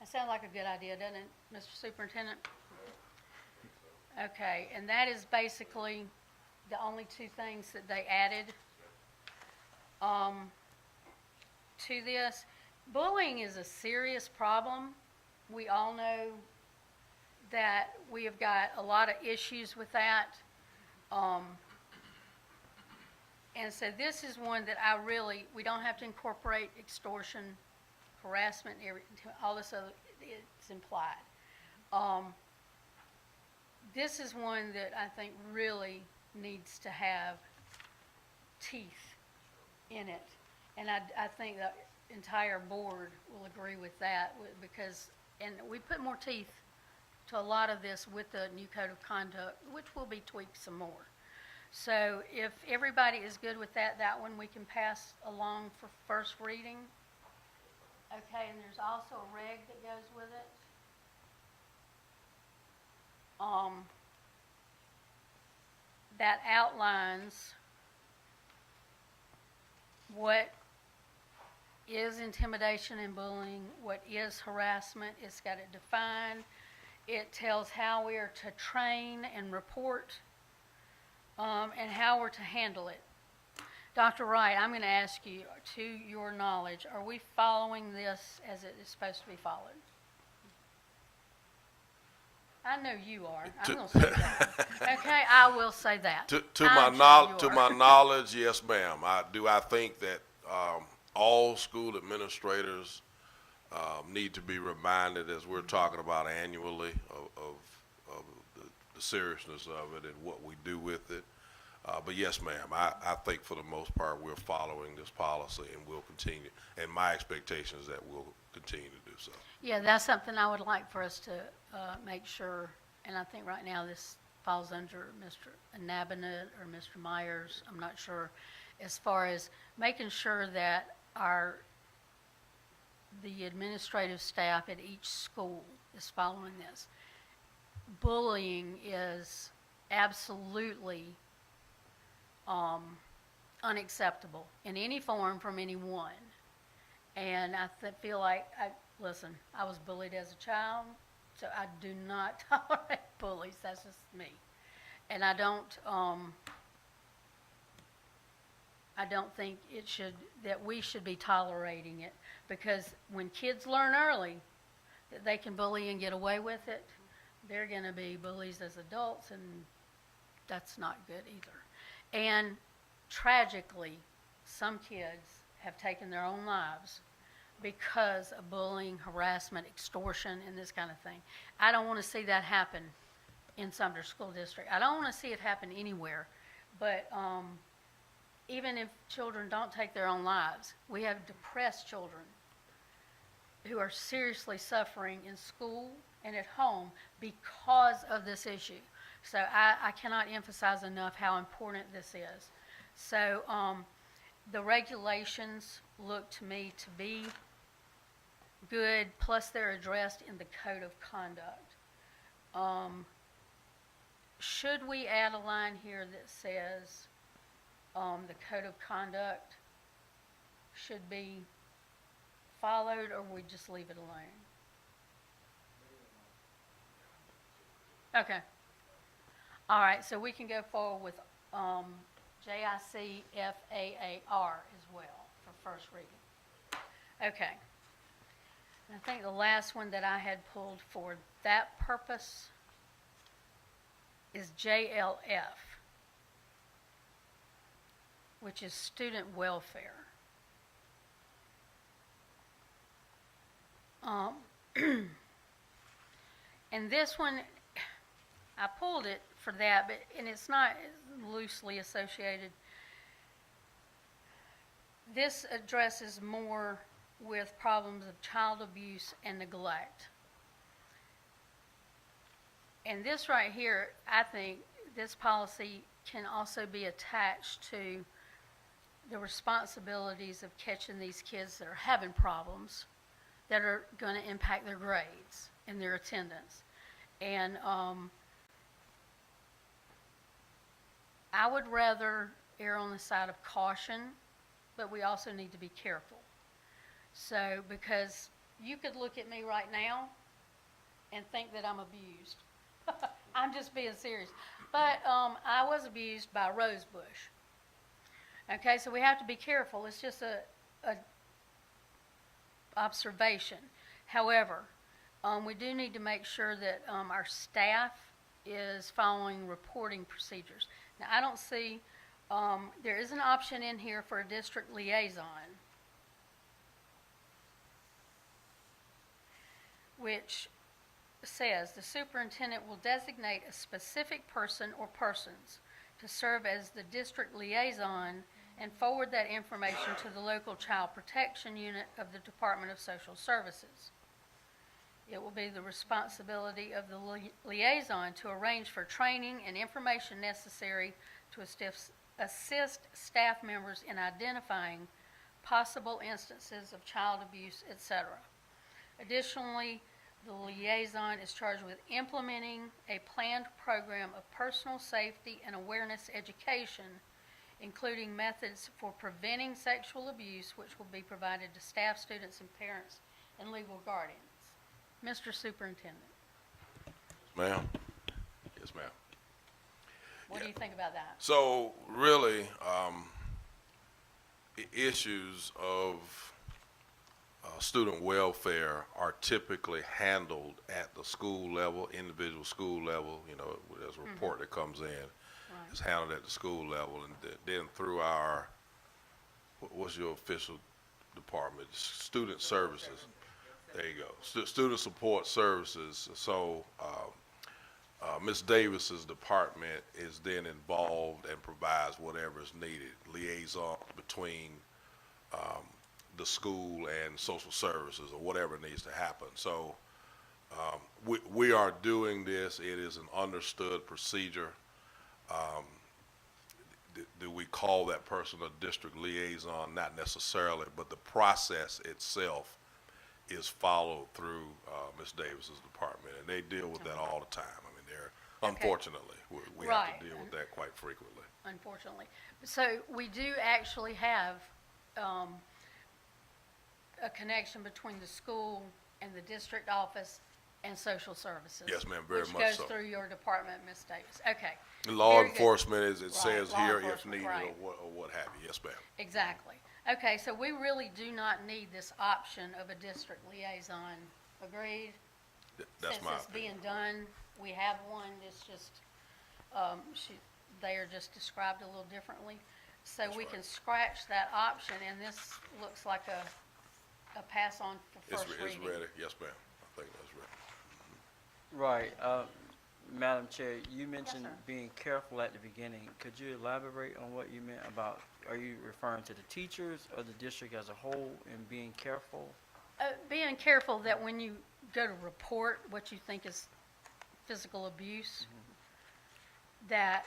Speaker 1: sounds like a good idea, doesn't it, Mr. Superintendent? Okay, and that is basically the only two things that they added to this. Bullying is a serious problem. We all know that we have got a lot of issues with that. And so this is one that we don't have to incorporate extortion, harassment, all this other, it's implied. This is one that I think really needs to have teeth in it. And I think the entire board will agree with that because, and we put more teeth to a lot of this with the new code of conduct, which will be tweaked some more. So if everybody is good with that, that one we can pass along for first reading. Okay, and there's also a reg that goes with it. That outlines what is intimidation and bullying, what is harassment. It's got it defined. It tells how we are to train and report, and how we're to handle it. Dr. Wright, I'm going to ask you, to your knowledge, are we following this as it is supposed to be followed? I know you are. I'm going to say that. Okay, I will say that.
Speaker 5: To
Speaker 1: I'm
Speaker 5: my
Speaker 1: sure you
Speaker 5: to
Speaker 1: are.
Speaker 5: my knowledge, yes, ma'am. I think that all school administrators need to be reminded, as we're talking about annually, of the seriousness of it and what we do with it. But yes, ma'am, I think for the most part we're following this policy and we'll continue. And my expectation is that we'll continue to do so.
Speaker 1: Yeah, that's something I would like for us to make sure, and I think right now this falls under Mr. Nabonet or Mr. Myers, I'm not sure, as far as making sure that the administrative staff at each school is following this. Bullying is absolutely unacceptable in any form from anyone. And I feel like, listen, I was bullied as a child, so I do not tolerate bullies. That's just me. And I don't think that we should be tolerating it, because when kids learn early that they can bully and get away with it, they're going to be bullies as adults, and that's not good either. And tragically, some kids have taken their own lives because of bullying, harassment, extortion, and this kind of thing. I don't want to see that happen in Sumter School District. I don't want to see it happen anywhere. But even if children don't take their own lives, we have depressed children who are seriously suffering in school and at home because of this issue. So I cannot emphasize enough how important this is. So the regulations look to me to be good, plus they're addressed in the Code of Conduct. Should we add a line here that says the Code of Conduct should be followed, or we just leave it alone? Okay. All right, so we can go forward with JICFAAR as well for first reading. Okay. And I think the last one that I had pulled for that purpose is JLF, which is student welfare. And this one, I pulled it for that, and it's not loosely associated. This addresses more with problems of child abuse and neglect. And this right here, I think this policy can also be attached to the responsibilities of catching these kids that are having problems that are going to impact their grades and their attendance. And I would rather err on the side of caution, but we also need to be careful. So, because you could look at me right now and think that I'm abused. I'm just being serious. But I was abused by a rose bush. Okay, so we have to be careful. It's just a observation. However, we do need to make sure that our staff is following reporting procedures. Now, I don't see, there is an option in here for a district liaison, which says the superintendent will designate a specific person or persons to serve as the district liaison and forward that information to the local child protection unit of the Department of Social Services. It will be the responsibility of the liaison to arrange for training and information necessary to assist staff members in identifying possible instances of child abuse, etc. Additionally, the liaison is charged with implementing a planned program of personal safety and awareness education, including methods for preventing sexual abuse, which will be provided to staff, students, and parents and legal guardians. Mr. Superintendent,
Speaker 5: Ma'am? Yes, ma'am.
Speaker 1: what do you think about that?
Speaker 5: So really, issues of student welfare are typically handled at the school level, individual school level. You know, there's a report that comes in. It's handled at the school level, and then through our, what's your official department? Student services. There you go. Student support services. So Ms. Davis's department is then involved and provides whatever is needed, liaison between the school and social services or whatever needs to happen. So we are doing this. It is an understood procedure. Do we call that person a district liaison? Not necessarily, but the process itself is followed through Ms. Davis's department, and they deal with that all the time. I mean, unfortunately, we have
Speaker 1: Right.
Speaker 5: to deal with that quite frequently.
Speaker 1: Unfortunately. So we do actually have a connection between the school and the district office and social services.
Speaker 5: Yes, ma'am, very much
Speaker 1: Which
Speaker 5: so.
Speaker 1: goes through your department, Ms. Davis. Okay.
Speaker 5: Law
Speaker 1: Very good.
Speaker 5: enforcement, as it
Speaker 1: Right,
Speaker 5: says
Speaker 1: law
Speaker 5: here, if
Speaker 1: enforcement,
Speaker 5: needed,
Speaker 1: right.
Speaker 5: or what have you. Yes, ma'am.
Speaker 1: Exactly. Okay, so we really do not need this option of a district liaison. Agreed?
Speaker 5: That's my
Speaker 1: Since it's
Speaker 5: opinion.
Speaker 1: being done, we have one, it's just, they are just described a little differently. So
Speaker 5: That's
Speaker 1: we
Speaker 5: right.
Speaker 1: can scratch that option, and this looks like a pass on for
Speaker 5: It's
Speaker 1: first reading.
Speaker 5: ready. Yes, ma'am. I think that's ready.
Speaker 2: Right. Madam Chair, you mentioned
Speaker 1: sir.
Speaker 2: being careful at the beginning. Could you elaborate on what you meant about, are you referring to the teachers or the district as a whole in being careful?
Speaker 1: Being careful that when you go to report what you think is physical abuse, that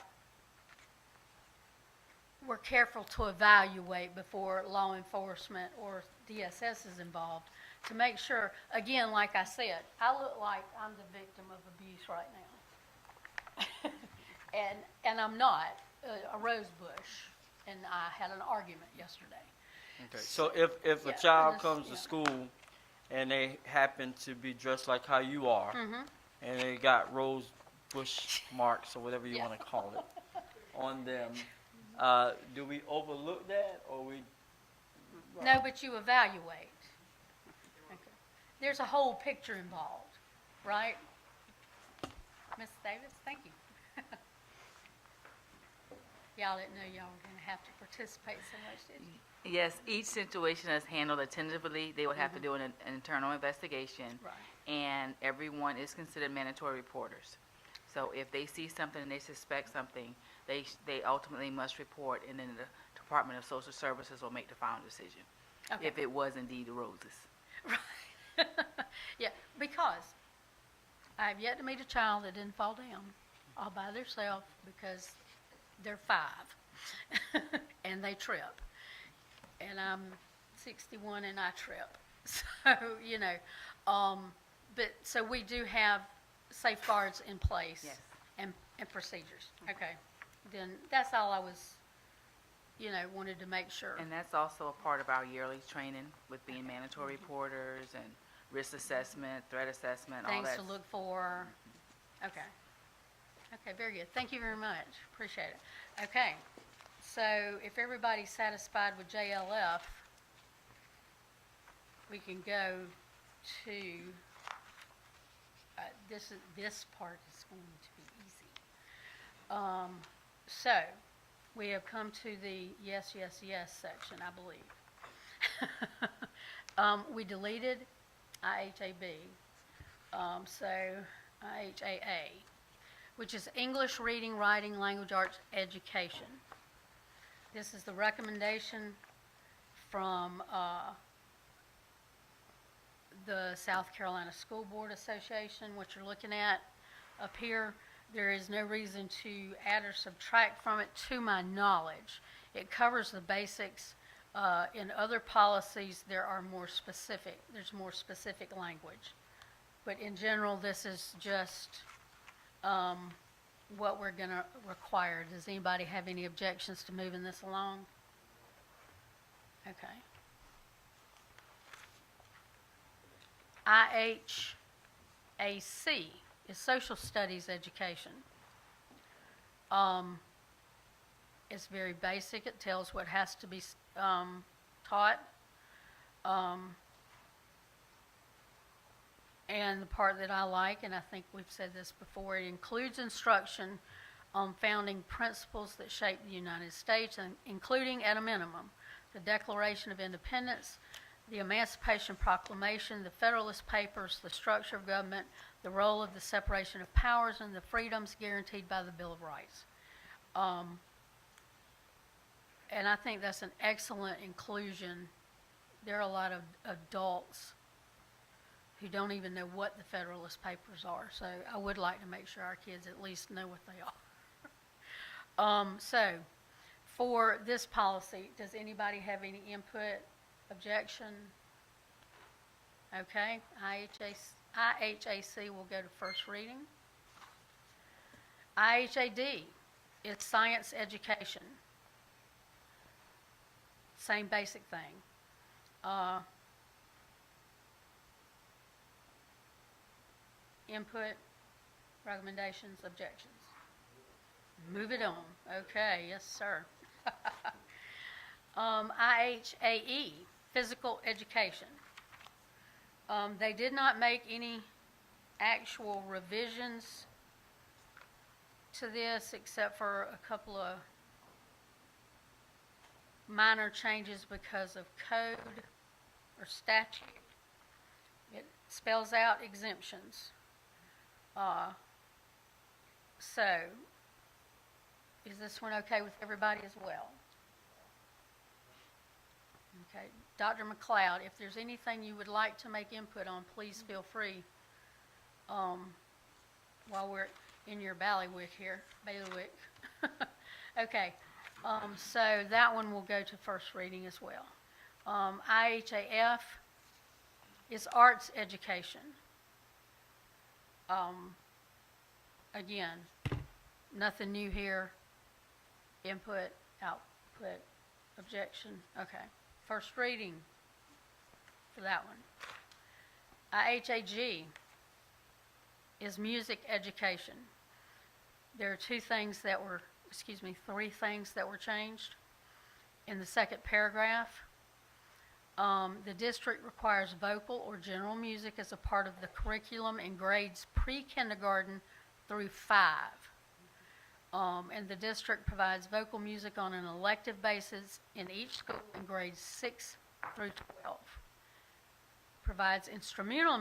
Speaker 1: we're careful to evaluate before law enforcement or DSS is involved to make sure, again, like I said, I look like I'm the victim of abuse right now. And I'm not a rose bush, and I had an argument yesterday.
Speaker 2: Okay, so if a
Speaker 1: Yeah,
Speaker 2: child
Speaker 1: and it's-
Speaker 2: comes to
Speaker 1: yeah.
Speaker 2: school and they happen to be dressed like how you are,
Speaker 1: Mm-hmm.
Speaker 2: and they got rose bush marks or whatever you
Speaker 1: Yeah.
Speaker 2: want to call it on them, do we overlook that, or we?
Speaker 1: No, but you evaluate. Okay. There's a whole picture involved, right? Ms. Davis, thank you. Y'all didn't know y'all were gonna have to participate so much, did you?
Speaker 9: Yes, each situation is handled attentively. They would have to do an internal investigation.
Speaker 1: Right.
Speaker 9: And everyone is considered mandatory reporters. So if they see something and they suspect something, they ultimately must report, and then the Department of Social Services will make the final decision.
Speaker 1: Okay.
Speaker 9: If it was indeed the roses.
Speaker 1: Right. Yeah, because I have yet to meet a child that didn't fall down all by themselves because they're 5 and they trip. And I'm 61 and I trip. So, you know, but so we do have safeguards in place
Speaker 9: Yes.
Speaker 1: and procedures. Okay. Then that's all I was, wanted to make sure.
Speaker 9: And that's also a part of our yearly training with being mandatory reporters and risk assessment, threat assessment, all
Speaker 1: Things
Speaker 9: that.
Speaker 1: to look for. Okay. Okay, very good. Thank you very much. Appreciate it. Okay. So if everybody's satisfied with JLF, we can go to, this part is going to be easy. So we have come to the yes, yes, yes section, I believe. We deleted IHAB, so IHAA, which is English Reading, Writing, Language Arts Education. This is the recommendation from the South Carolina School Board Association, what you're looking at up here. There is no reason to add or subtract from it, to my knowledge. It covers the basics. In other policies, there's more specific language. But in general, this is just what we're going to require. Does anybody have any objections to moving this along? Okay. IHAC is Social Studies Education. It's very basic. It tells what has to be taught. And the part that I like, and I think we've said this before, it includes instruction on founding principles that shape the United States, and including at a minimum the Declaration of Independence, the Emancipation Proclamation, the Federalist Papers, the structure of government, the role of the separation of powers, and the freedoms guaranteed by the Bill of Rights. And I think that's an excellent inclusion. There are a lot of adults who don't even know what the Federalist Papers are, so I would like to make sure our kids at least know what they are. So, for this policy, does anybody have any input, objection? Okay, IHAC will go to first reading. IHAD is science education. Same basic thing. Input, recommendations, objections? Move it on. Okay, yes, sir. IHAE, physical education. They did not make any actual revisions to this except for a couple of minor changes because of code or statute. It spells out exemptions. So, is this one okay with everybody as well? Okay, Dr. McLeod, if there's anything you would like to make input on, please feel free while we're in your bailiwick here, bailiwick. Okay, so that one will go to first reading as well. IHAF is arts education. Again, nothing new here. Input, output, objection. Okay. First reading for that one. IHAG is music education. There are three things that were changed in the second paragraph. The district requires vocal or general music as a part of the curriculum in grades pre-kindergarten through 5. And the district provides vocal music on an elective basis in each school in grades 6 through 12. Provides instrumental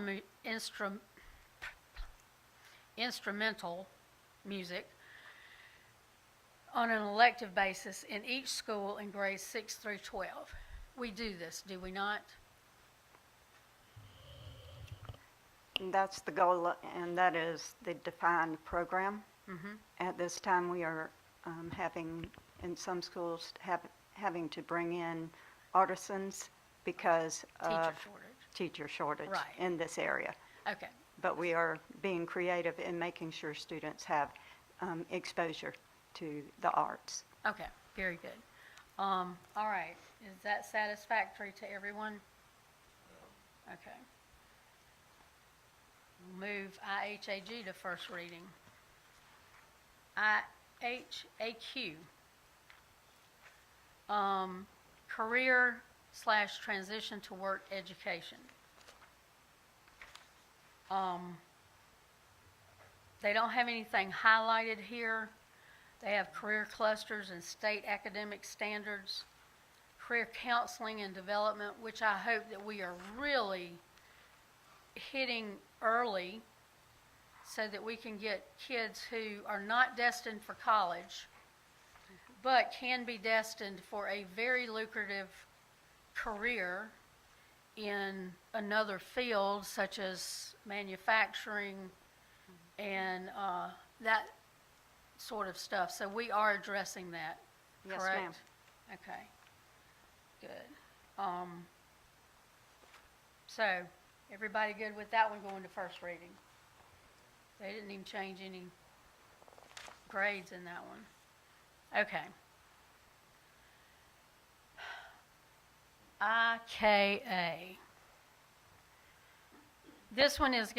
Speaker 1: music on an elective basis in each school in grades 6 through 12. We do this, do we not?
Speaker 7: And that's the goal, and that is the defined program. At this time, we are having, in some schools, having to bring in artisans because of teacher shortage
Speaker 1: Right.
Speaker 7: in this area.
Speaker 1: Okay,
Speaker 7: But we are being creative in making sure students have exposure to the arts.
Speaker 1: okay, very good. All right, is that satisfactory to everyone? Okay. We'll move IHAG to first reading. IHAQ, career/transition to work education. They don't have anything highlighted here. They have career clusters and state academic standards, career counseling and development, which I hope that we are really hitting early so that we can get kids who are not destined for college, but can be destined for a very lucrative career in another field such as manufacturing, and sort of stuff. So we are addressing that,
Speaker 7: Yes,
Speaker 1: correct?
Speaker 7: ma'am.
Speaker 1: Okay, good. So, everybody good with that one going to first reading? They didn't even change any grades in that one. Okay. IKA. This one is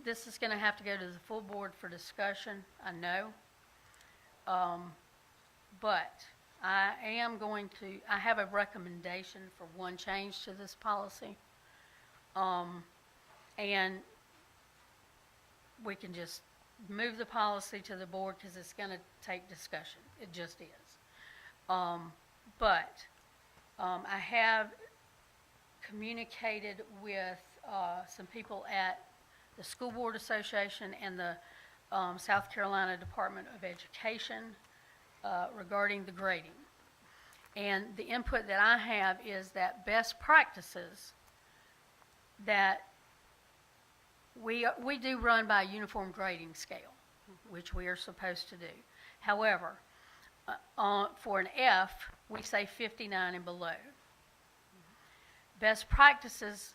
Speaker 1: this is gonna have to go to the full board for discussion, I know. But I have a recommendation for one change to this policy. And we can just move the policy to the board because it's gonna take discussion. It just is. But I have communicated with some people at the School Board Association and the South Carolina Department of Education regarding the grading. And the input that I have is that best practices that we do run by a uniform grading scale, which we are supposed to do. However, for an F, we say 59 and below. Best practices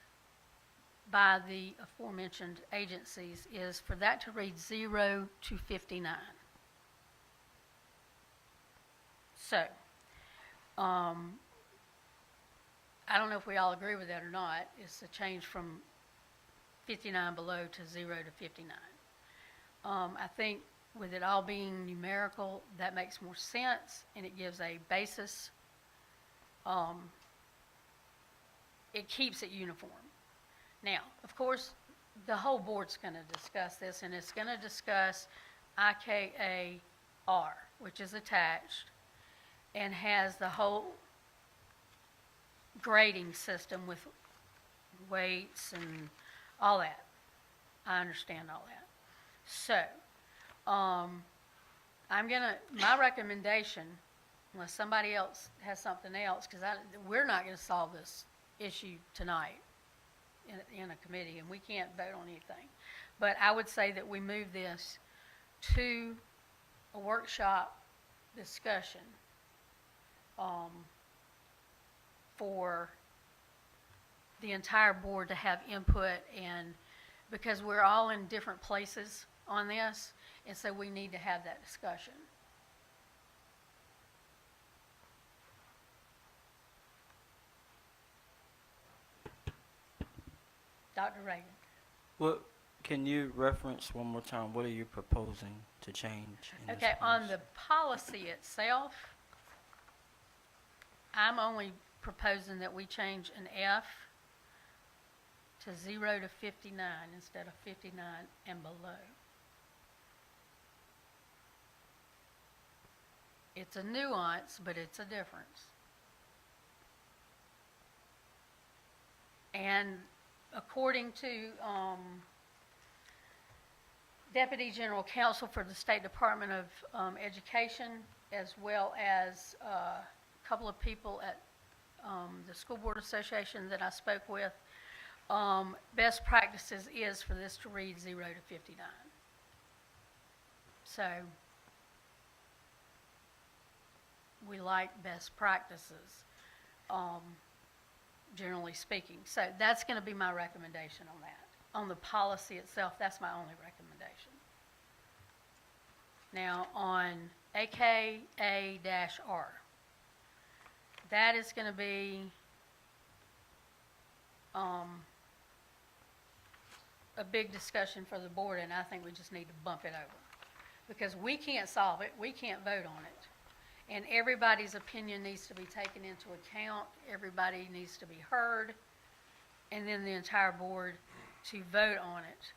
Speaker 1: by the aforementioned agencies is for that to read 0 to 59. So, I don't know if we all agree with that or not. It's a change from 59 below to 0 to 59. I think with it all being numerical, that makes more sense, and it gives a basis. It keeps it uniform. Now, of course, the whole board's going to discuss this, and it's going to discuss IKAR, which is attached, and has the whole grading system with weights and all that. I understand all that. So, my recommendation, unless somebody else has something else, because we're not going to solve this issue tonight in a committee, and we can't vote on anything. But I would say that we move this to a workshop discussion for the entire board to have input, and because we're all in different places on this, and so we need to have that discussion. Dr. Reagan.
Speaker 2: Well, can you reference one more time, what are you proposing to change? in this
Speaker 1: Okay, on
Speaker 2: policy?
Speaker 1: the policy itself, I'm only proposing that we change an F to 0 to 59 instead of 59 and below. It's a nuance, but it's a difference. And according to Deputy General Counsel for the State Department of Education, as well as a couple of people at the School Board Association that I spoke with, best practices is for this to read 0 to 59. So we like best practices, generally speaking. So that's going to be my recommendation on that. On the policy itself, that's my only recommendation. Now, on AKA-R, that is going to be a big discussion for the board, and I think we just need to bump it over. Because we can't solve it, we can't vote on it. And everybody's opinion needs to be taken into account, everybody needs to be heard, and then the entire board to vote on it.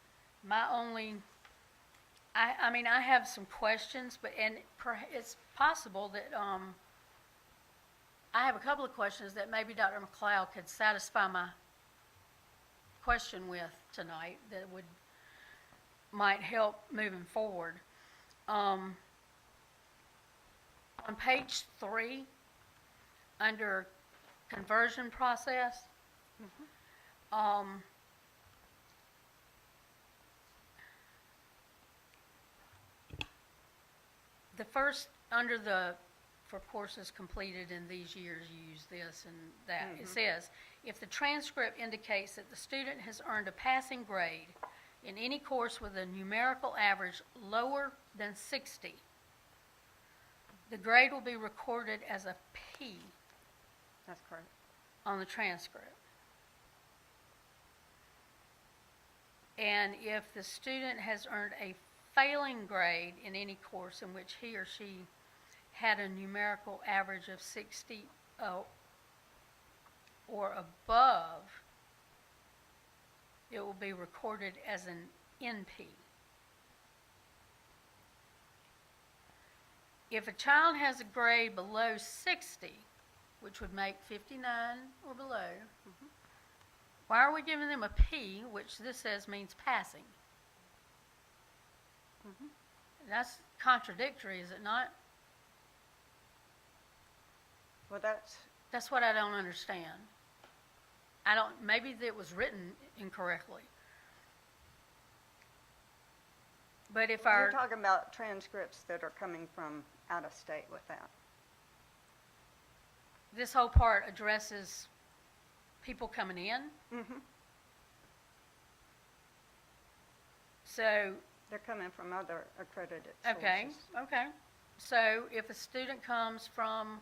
Speaker 1: My only, I mean, I have some questions, but, and it's possible that, I have a couple of questions that maybe Dr. McLeod could satisfy my question with tonight that might help moving forward. On page 3, under conversion process, the first, under the, for courses completed in these years, you use this and that. It says, if the transcript indicates that the student has earned a passing grade in any course with a numerical average lower than 60, the grade will be recorded as a P
Speaker 7: That's correct.
Speaker 1: on the transcript. And if the student has earned a failing grade in any course in which he or she had a numerical average of 60 or above, it will be recorded as an NP. If a child has a grade below 60, which would make 59 or below, why are we giving them a P, which this says means passing? That's contradictory, is it not?
Speaker 7: Well, that's,
Speaker 1: That's what I don't understand. Maybe it was written incorrectly. But if
Speaker 7: you're
Speaker 1: our,
Speaker 7: talking about transcripts that are coming from out of state with that.
Speaker 1: this whole part addresses people coming in,
Speaker 7: Mm-hmm.
Speaker 1: so,
Speaker 7: They're coming from other accredited sources.
Speaker 1: okay, okay. So if a student comes from,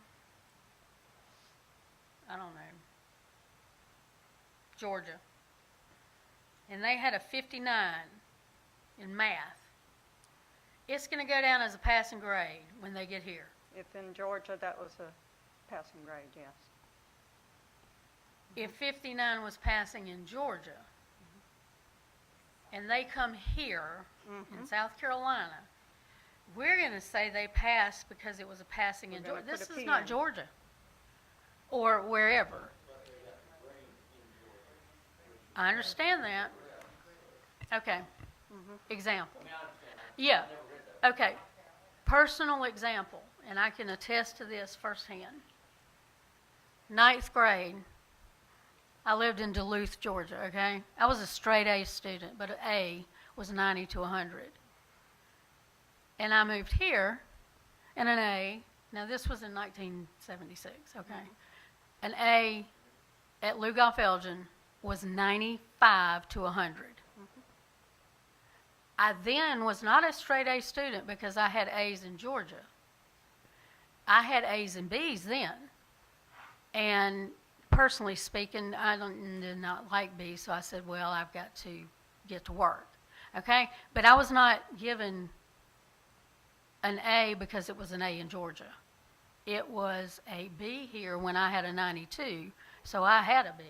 Speaker 1: I don't know, Georgia, and they had a 59 in math, it's going to go down as a passing grade when they get here.
Speaker 7: If in Georgia, that was a passing grade, yes.
Speaker 1: If 59 was passing in Georgia, and they come here in South Carolina, we're going to say they passed because it was a passing in
Speaker 7: We're gonna
Speaker 1: Georgia.
Speaker 7: put
Speaker 1: This
Speaker 7: a
Speaker 1: is
Speaker 7: P
Speaker 1: not
Speaker 7: in.
Speaker 1: Georgia, or wherever. I understand that. Okay. Example. Yeah. Okay. Personal example, and I can attest to this firsthand. 9th grade, I lived in Duluth, Georgia, okay? I was a straight A student, but an A was 90 to 100. And I moved here, and an A, now this was in 1976, okay? An A at Lugoff Elgin was 95 to 100. I then was not a straight A student because I had A's in Georgia. I had A's and B's then. And personally speaking, I did not like B, so I said, well, I've got to get to work, okay? But I was not given an A because it was an A in Georgia. It was a B here when I had a 92, so I had a B.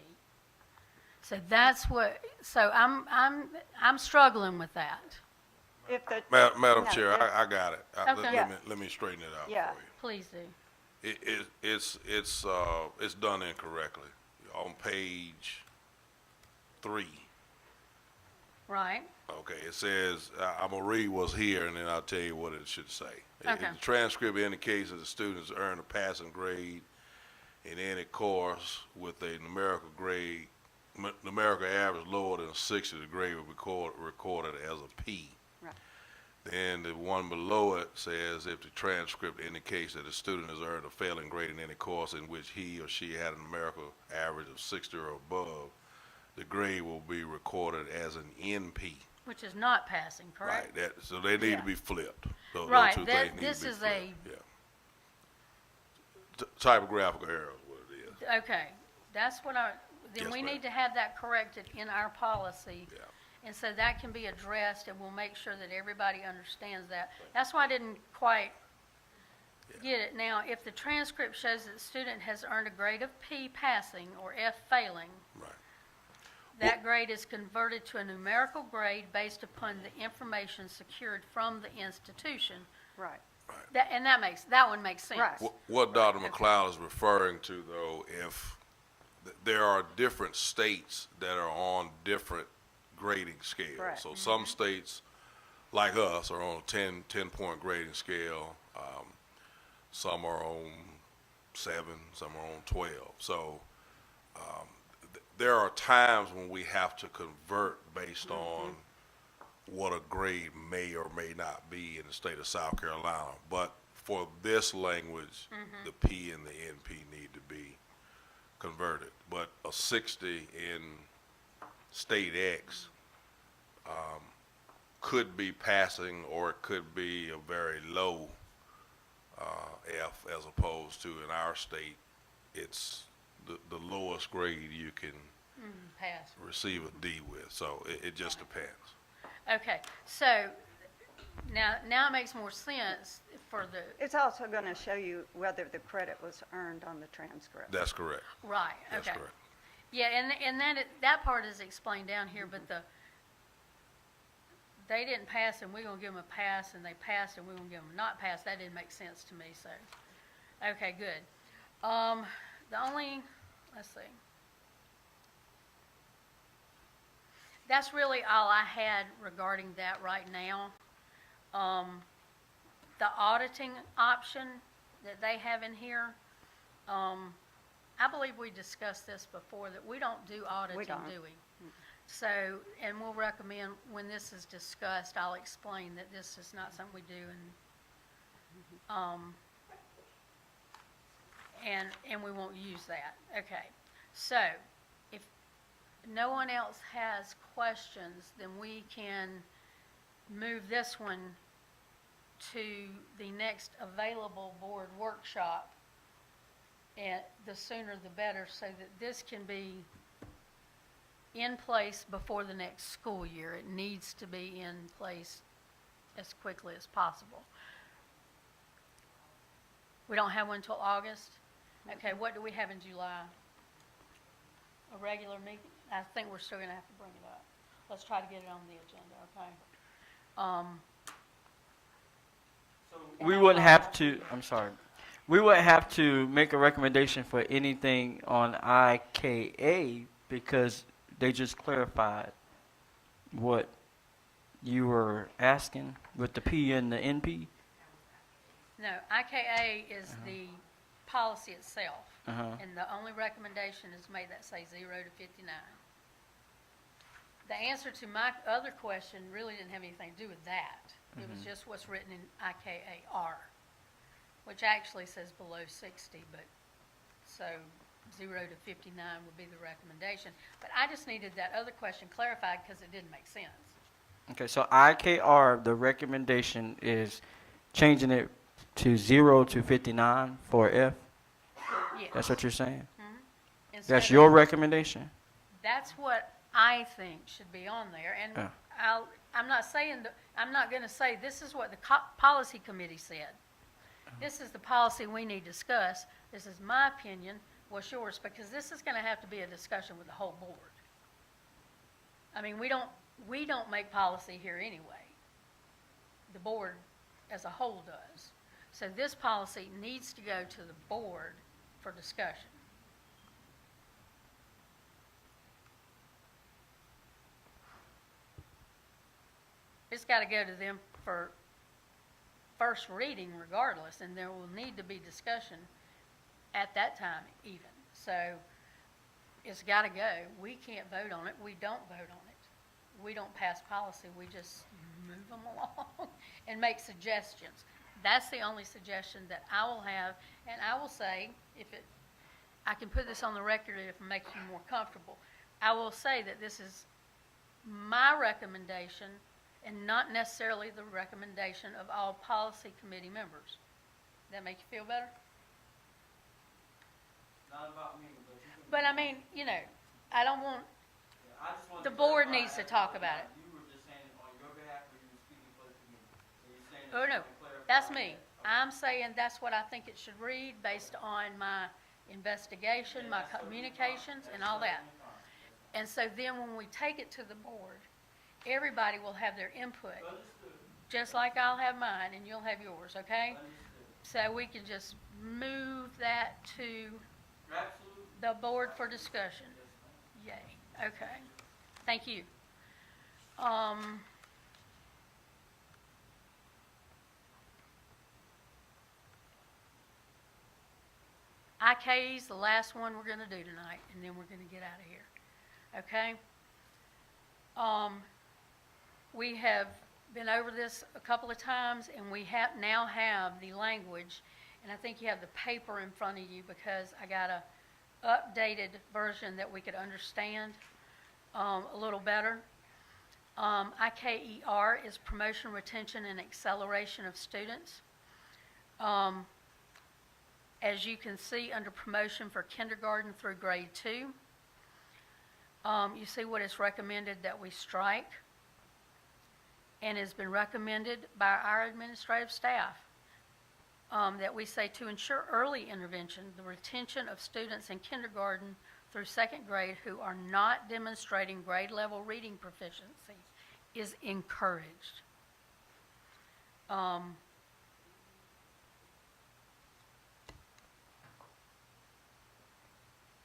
Speaker 1: So that's what. So I'm struggling with that.
Speaker 7: If the,
Speaker 5: Madam
Speaker 7: No,
Speaker 5: Chair,
Speaker 7: if-
Speaker 5: I got it.
Speaker 1: Okay.
Speaker 7: Yeah.
Speaker 5: Let me straighten it out for you.
Speaker 7: Yeah.
Speaker 1: Please do.
Speaker 5: It's done incorrectly. On page 3,
Speaker 1: Right.
Speaker 5: okay, it says, I'm gonna read what's here and then I'll tell you what it should say.
Speaker 1: Okay.
Speaker 5: The transcript indicates that the students earned a passing grade in any course with a numerical average lower than 60, the grade will be recorded as a P.
Speaker 7: Right.
Speaker 5: Then the one below it says if the transcript indicates that the student has earned a failing grade in any course in which he or she had a numerical average of 60 or above, the grade will be recorded as an NP.
Speaker 1: Which is not passing, correct?
Speaker 5: Right. So they need
Speaker 1: Yeah.
Speaker 5: to be flipped. Those
Speaker 1: Right,
Speaker 5: two
Speaker 1: that-
Speaker 5: things need to
Speaker 1: this
Speaker 5: be
Speaker 1: is
Speaker 5: flipped. Yeah. Typographical error is what it is.
Speaker 1: Okay, that's what then
Speaker 5: Yes,
Speaker 1: we
Speaker 5: ma'am.
Speaker 1: need to have that corrected in our policy.
Speaker 5: Yeah.
Speaker 1: And so that can be addressed, and we'll make sure that everybody understands that. That's why I didn't quite get it. Now, if the transcript shows that the student has earned a grade of P passing or F failing,
Speaker 5: Right.
Speaker 1: that grade is converted to a numerical grade based upon the information secured from the institution.
Speaker 7: right,
Speaker 1: That one makes sense.
Speaker 7: Right.
Speaker 5: What Dr. McLeod is referring to, though, if there are different states that are on different grading scales.
Speaker 7: Correct.
Speaker 5: So some states, like us, are on a 10-point grading scale. Some are on 7, some are on 12. So there are times when we have to convert based on what a grade may or may not be in the state of South Carolina. But for this language, the P and the NP need to be converted. But a 60 in state X could be passing, or it could be a very low F, as opposed to in our state, it's the lowest grade you can
Speaker 1: Pass.
Speaker 5: receive a D with. So it just depends.
Speaker 1: Okay, so now it makes more sense for the,
Speaker 7: It's also going to show you whether the credit was earned on the transcript.
Speaker 5: That's correct.
Speaker 1: right,
Speaker 5: That's
Speaker 1: okay.
Speaker 5: correct.
Speaker 1: Yeah, and that part is explained down here, but they didn't pass and we're gonna give them a pass, and they passed and we're gonna give them not pass, that didn't make sense to me, so. Okay, good. Let's see. That's really all I had regarding that right now. The auditing option that they have in here, I believe we discussed this before, that we don't do auditing,
Speaker 7: don't.
Speaker 1: do we? So, and we'll recommend, when this is discussed, I'll explain that this is not something we do, and we won't use that. Okay, so if no one else has questions, then we can move this one to the next available board workshop, and the sooner the better, so that this can be in place before the next school year. It needs to be in place as quickly as possible. We don't have one till August? Okay, what do we have in July? A regular meeting? I think we're still gonna have to bring it up. Let's try to get it on the agenda, okay?
Speaker 2: We wouldn't have to, I'm sorry, we wouldn't have to make a recommendation for anything on IKA because they just clarified what you were asking with the P and the NP.
Speaker 1: No, IKA is the policy itself,
Speaker 2: Uh-huh.
Speaker 1: and the only recommendation is made that say 0 to 59. The answer to my other question really didn't have anything to do with that. It was just what's written in IKAR, which actually says below 60, but so 0 to 59 would be the recommendation. But I just needed that other question clarified because it didn't make sense.
Speaker 2: Okay, so IKR, the recommendation is changing it to 0 to 59 for F?
Speaker 1: Yes.
Speaker 2: That's what you're saying?
Speaker 1: Instead
Speaker 2: That's
Speaker 1: of-
Speaker 2: your recommendation?
Speaker 1: That's what I think should be on there, and
Speaker 2: Yeah.
Speaker 1: I'm not saying, I'm not gonna say this is what the policy committee said. This is the policy we need to discuss. This is my opinion, what's yours, because this is gonna have to be a discussion with the whole board. I mean, we don't make policy here anyway. The board as a whole does. So this policy needs to go to the board for discussion. It's got to go to them for first reading regardless, and there will need to be discussion at that time even. So it's got to go. We can't vote on it. We don't vote on it. We don't pass policy. We just move them along and make suggestions. That's the only suggestion that I will have, and I will say, I can put this on the record if it makes you more comfortable. I will say that this is my recommendation and not necessarily the recommendation of all policy committee members. That make you feel better?
Speaker 2: Not about me,
Speaker 1: But I mean, I don't want,
Speaker 2: I just wanted
Speaker 1: The board needs to talk about it.
Speaker 2: You were just saying on your behalf, or you were speaking for the community? So you're saying
Speaker 1: oh
Speaker 2: that
Speaker 1: no,
Speaker 2: you can clarify
Speaker 1: that's
Speaker 2: that.
Speaker 1: me. I'm saying that's what I think it should read based on my investigation, my communications, and all that. And so then when we take it to the board, everybody will have their input, just like I'll have mine and you'll have yours, okay? So we can just move that to
Speaker 2: Absolutely.
Speaker 1: the board for discussion. Yay, okay. Thank you. IK's the last one we're gonna do tonight, and then we're gonna get out of here, okay? we have been over this a couple of times, and we now have the language, and I think you have the paper in front of you because I got a updated version that we could understand a little better. IKER is promotion, retention, and acceleration of students. As you can see under promotion for kindergarten through grade 2, you see what is recommended that we strike, and has been recommended by our administrative staff, that we say to ensure early intervention, the retention of students in kindergarten through second grade who are not demonstrating grade level reading proficiency is encouraged.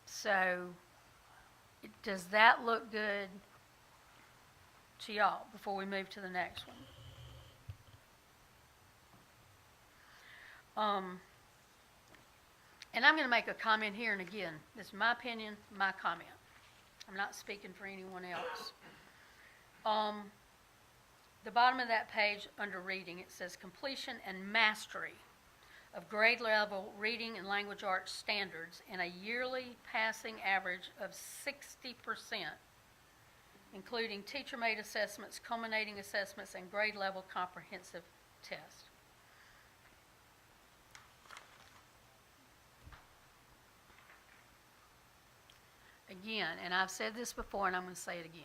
Speaker 1: So, does that look good to y'all before we move to the next one? And I'm going to make a comment here, and again, this is my opinion, my comment. I'm not speaking for anyone else. The bottom of that page under reading, it says completion and mastery of grade level reading and language arts standards in a yearly passing average of 60%, including teacher-made assessments, culminating assessments, and grade level comprehensive tests. Again, and I've said this before and I'm going to say it again.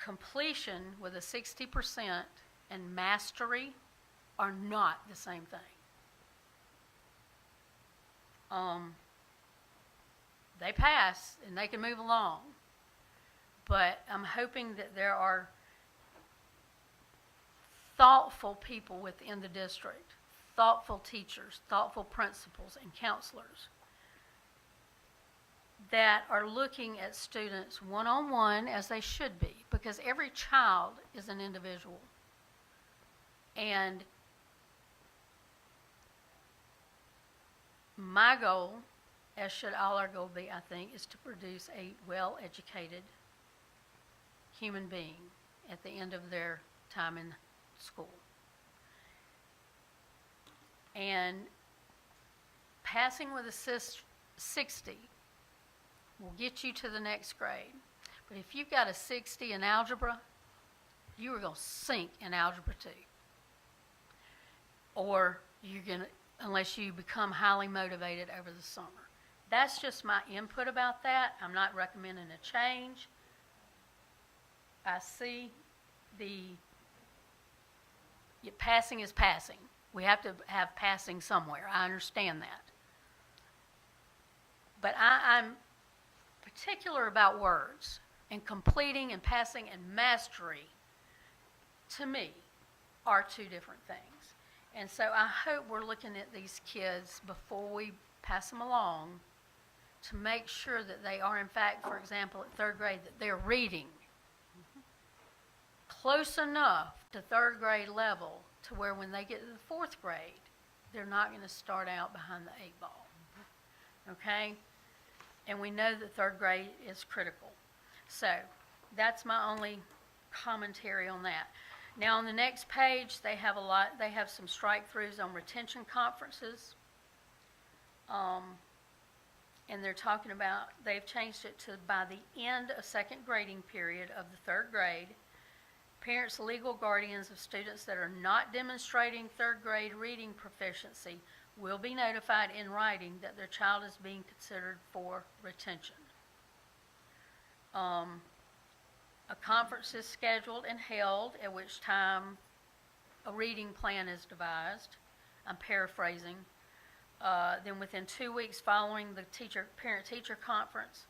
Speaker 1: Completion with a 60% and mastery are not the same thing. They pass and they can move along, but I'm hoping that there are thoughtful people within the district, thoughtful teachers, thoughtful principals and counselors that are looking at students one-on-one as they should be, because every child is an individual. And my goal, as should all our goal be, I think, is to produce a well-educated human being at the end of their time in school. And passing with a 60 will get you to the next grade. But if you've got a 60 in algebra, you are going to sink in algebra 2. Or you're going to, unless you become highly motivated over the summer. That's just my input about that. I'm not recommending a change. I see passing is passing. We have to have passing somewhere. I understand that. But I'm particular about words, and completing and passing and mastery, to me, are two different things. And so I hope we're looking at these kids before we pass them along to make sure that they are, in fact, for example, at third grade, that they're reading close enough to third grade level to where when they get to the fourth grade, they're not going to start out behind the 8 ball. Okay? And we know that third grade is critical. So that's my only commentary on that. Now on the next page, they have some strike-throughs on retention conferences. And they're talking about, they've changed it to by the end of second grading period of the third grade, parents, legal guardians of students that are not demonstrating third grade reading proficiency will be notified in writing that their child is being considered for retention. A conference is scheduled and held, at which time a reading plan is devised. I'm paraphrasing. Then within 2 weeks following the parent-teacher conference,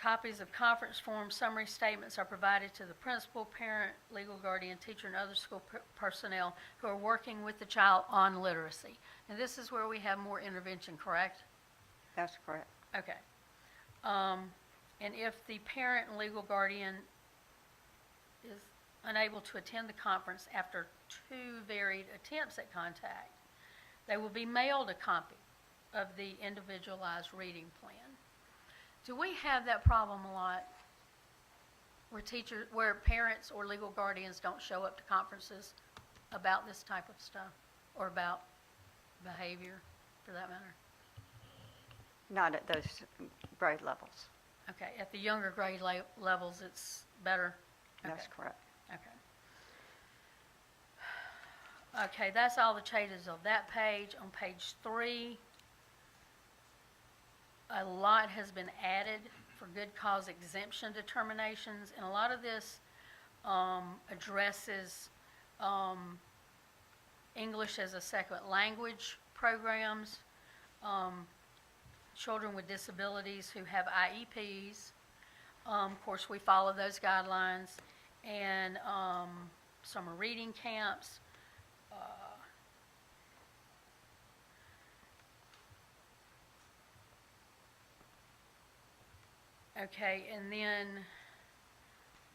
Speaker 1: copies of conference forms, summary statements are provided to the principal, parent, legal guardian, teacher, and other school personnel who are working with the child on literacy. And this is where we have more intervention, correct?
Speaker 7: That's correct.
Speaker 1: Okay. And if the parent and legal guardian is unable to attend the conference after 2 varied attempts at contact, they will be mailed a copy of the individualized reading plan. Do we have that problem a lot? Where parents or legal guardians don't show up to conferences about this type of stuff, or about behavior, for that matter?
Speaker 7: Not at those grade levels.
Speaker 1: Okay, at the younger grade levels, it's better?
Speaker 7: That's
Speaker 1: Okay.
Speaker 7: correct.
Speaker 1: Okay. Okay, that's all the changes of that page. On page 3, a lot has been added for good cause exemption determinations, and a lot of this addresses English as a second language programs, children with disabilities who have IEPs. Of course, we follow those guidelines, and summer reading camps. Okay, and then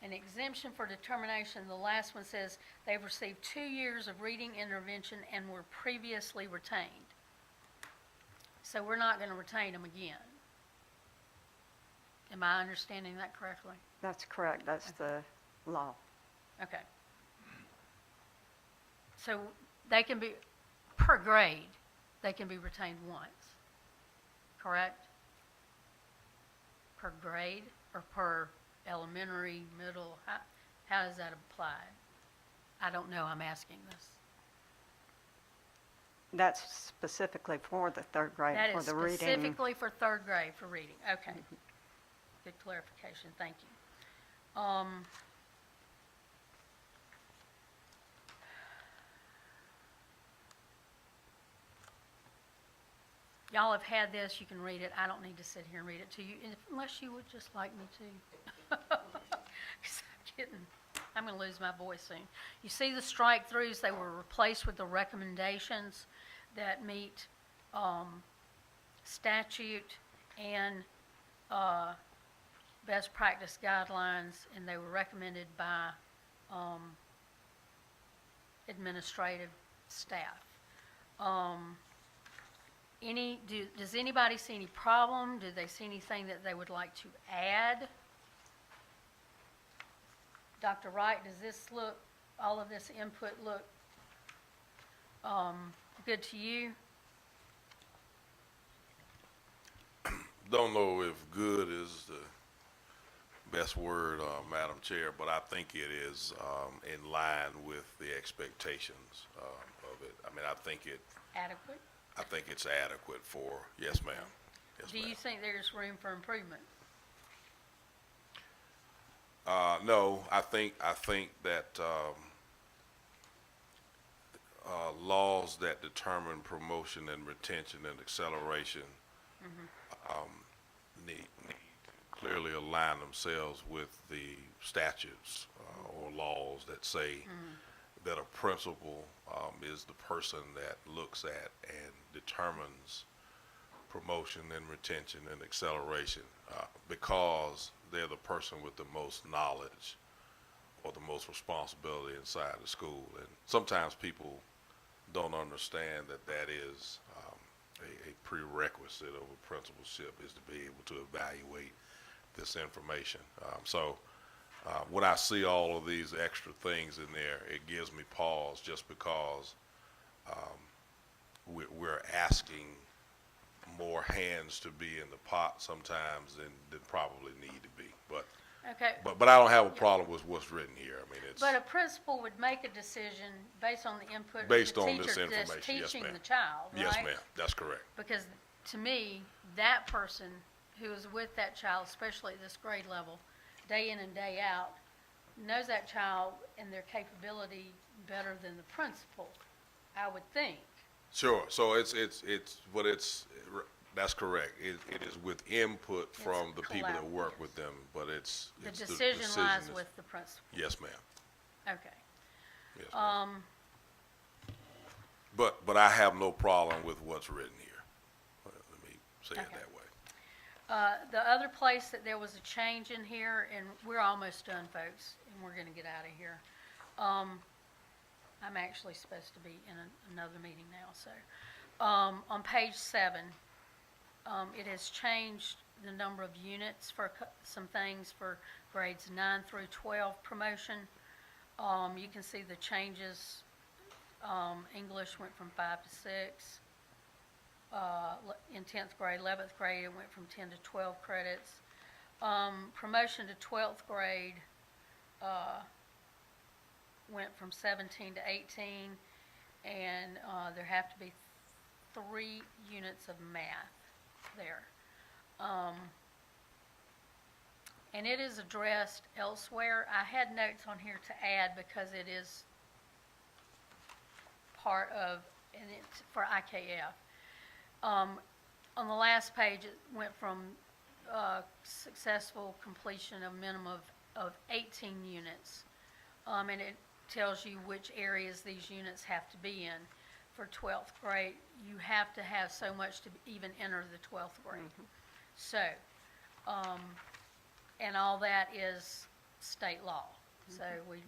Speaker 1: an exemption for determination, the last one says they've received 2 years of reading intervention and were previously retained. So we're not going to retain them again. Am I understanding that correctly?
Speaker 7: That's correct. That's the law.
Speaker 1: Okay. So they can be, per grade, they can be retained once, correct? Per grade or per elementary, middle? How does that apply? I don't know, I'm asking this.
Speaker 7: That's specifically for the third grade,
Speaker 1: That
Speaker 7: for
Speaker 1: is
Speaker 7: the reading.
Speaker 1: specifically for third grade for reading, okay. Good clarification, thank you. Y'all have had this, you can read it, I don't need to sit here and read it to you, unless you would just like me to. 'Cause I'm gonna lose my voice soon. You see the strike-throughs, they were replaced with the recommendations that meet statute and best practice guidelines, and they were recommended by administrative staff. Does anybody see any problem? Do they see anything that they would like to add? Dr. Wright, does this look, all of this input look good to you?
Speaker 5: Don't know if good is the best word, Madam Chair, but I think it is in line with the expectations of it. I mean, I think
Speaker 1: Adequate?
Speaker 5: it's adequate for, yes, ma'am. Yes,
Speaker 1: Do you
Speaker 5: ma'am.
Speaker 1: think there's room for improvement?
Speaker 5: No, I think that laws that determine promotion and retention and acceleration need to clearly align themselves with the statutes or laws that say that a principal is the person that looks at and determines promotion and retention and acceleration because they're the person with the most knowledge or the most responsibility inside the school. And sometimes people don't understand that that is a prerequisite of a principalship, is to be able to evaluate this information. When I see all of these extra things in there, it gives me pause, just because we're asking more hands to be in the pot sometimes than probably need to be.
Speaker 1: Okay,
Speaker 5: But I don't have a problem with what's written here. I mean, it's
Speaker 1: but a principal would make a decision based on the input of the
Speaker 5: Based on this
Speaker 1: teacher that's
Speaker 5: information, yes,
Speaker 1: teaching
Speaker 5: ma'am.
Speaker 1: the child, right?
Speaker 5: yes, ma'am. That's correct.
Speaker 1: Because to me, that person who is with that child, especially at this grade level, day in and day out, knows that child and their capability better than the principal, I would think.
Speaker 5: Sure. So that's correct. It is with input from the people that work
Speaker 1: collaborative.
Speaker 5: with them, but it's
Speaker 1: The
Speaker 5: the
Speaker 1: decision lies
Speaker 5: is-
Speaker 1: with the principal.
Speaker 5: Yes, ma'am.
Speaker 1: Okay.
Speaker 5: Yes, ma'am.
Speaker 1: Um,
Speaker 5: But I have no problem with what's written here. Let me say it
Speaker 1: Okay.
Speaker 5: that way.
Speaker 1: The other place that there was a change in here, and we're almost done, folks, and we're gonna get out of here. I'm actually supposed to be in another meeting now, so. On page 7, it has changed the number of units for some things for grades 9 through 12 promotion. You can see the changes. English went from 5 to 6. In 10th grade, 11th grade, it went from 10 to 12 credits. Promotion to 12th grade went from 17 to 18, and there have to be 3 units of math there. And it is addressed elsewhere. I had notes on here to add because it is part of, and it's for IKF. On the last page, it went from successful completion of minimum of 18 units. And it tells you which areas these units have to be in. For 12th grade, you have to have so much to even enter the 12th grade. So, and all that is state law. So we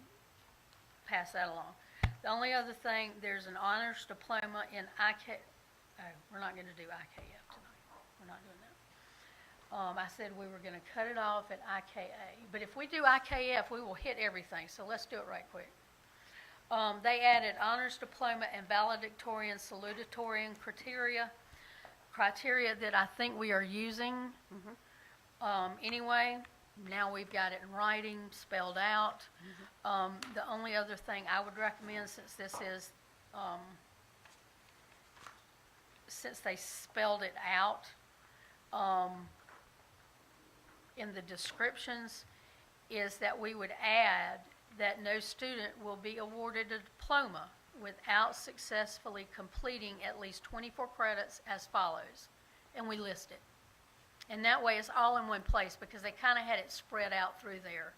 Speaker 1: pass that along. The only other thing, there's an honors diploma in IK. Oh, we're not going to do IKF tonight. We're not doing that. I said we were going to cut it off at IKA. But if we do IKF, we will hit everything. So let's do it right quick. They added honors diploma and valedictorian, salutatorian criteria that I think we are using. Anyway, now we've got it in writing, spelled out. The only other thing I would recommend, since this is, since they spelled it out in the descriptions, is that we would add that no student will be awarded a diploma without successfully completing at least 24 credits as follows. And we list it. And that way it's all in one place, because they kind of had it spread out through there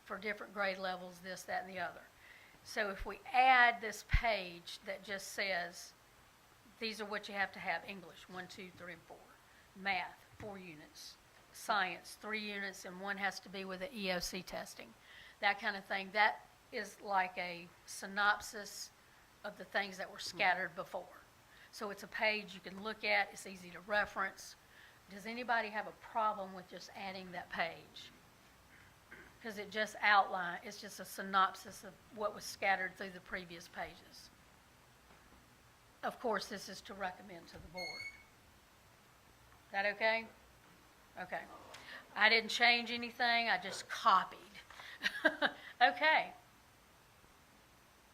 Speaker 1: for different grade levels, this, that, and the other. So if we add this page that just says, these are what you have to have: English, 1, 2, 3, and 4. Math, 4 units. Science, 3 units, and 1 has to be with the EOC testing. That kind of thing. That is like a synopsis of the things that were scattered before. So it's a page you can look at. It's easy to reference. Does anybody have a problem with just adding that page? Because it just outlines, it's just a synopsis of what was scattered through the previous pages. Of course, this is to recommend to the board. That okay? Okay. I didn't change anything, I just copied. Okay.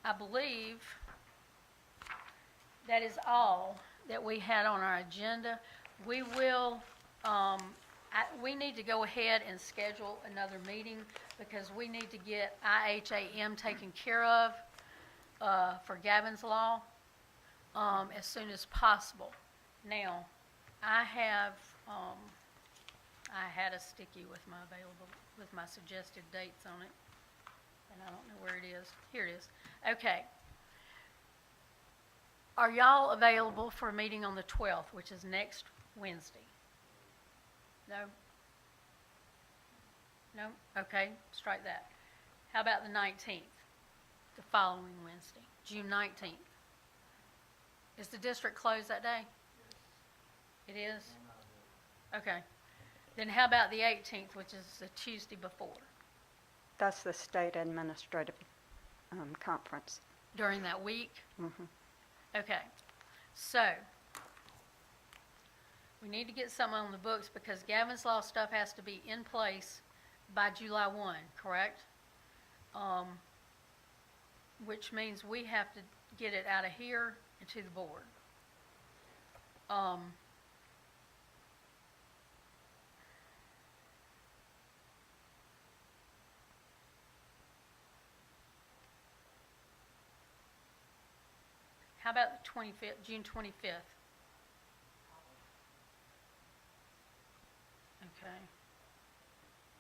Speaker 1: I believe that is all that we had on our agenda. We will, we need to go ahead and schedule another meeting, because we need to get IHAM taken care of for Gavin's Law as soon as possible. Now, I had a sticky with my suggested dates on it, and I don't know where it is. Here it is. Okay. Are y'all available for a meeting on the 12th, which is next Wednesday? No? No? Okay, strike that. How about the 19th, the following Wednesday, June 19th? Is the district closed that day? It is? Okay. Then how about the 18th, which is the Tuesday before,
Speaker 7: That's the state administrative conference.
Speaker 1: during that week?
Speaker 7: Mhm.
Speaker 1: Okay. So, we need to get something on the books, because Gavin's Law stuff has to be in place by July 1, correct? Which means we have to get it out of here and to the board. How about the 25th, June 25th? Okay.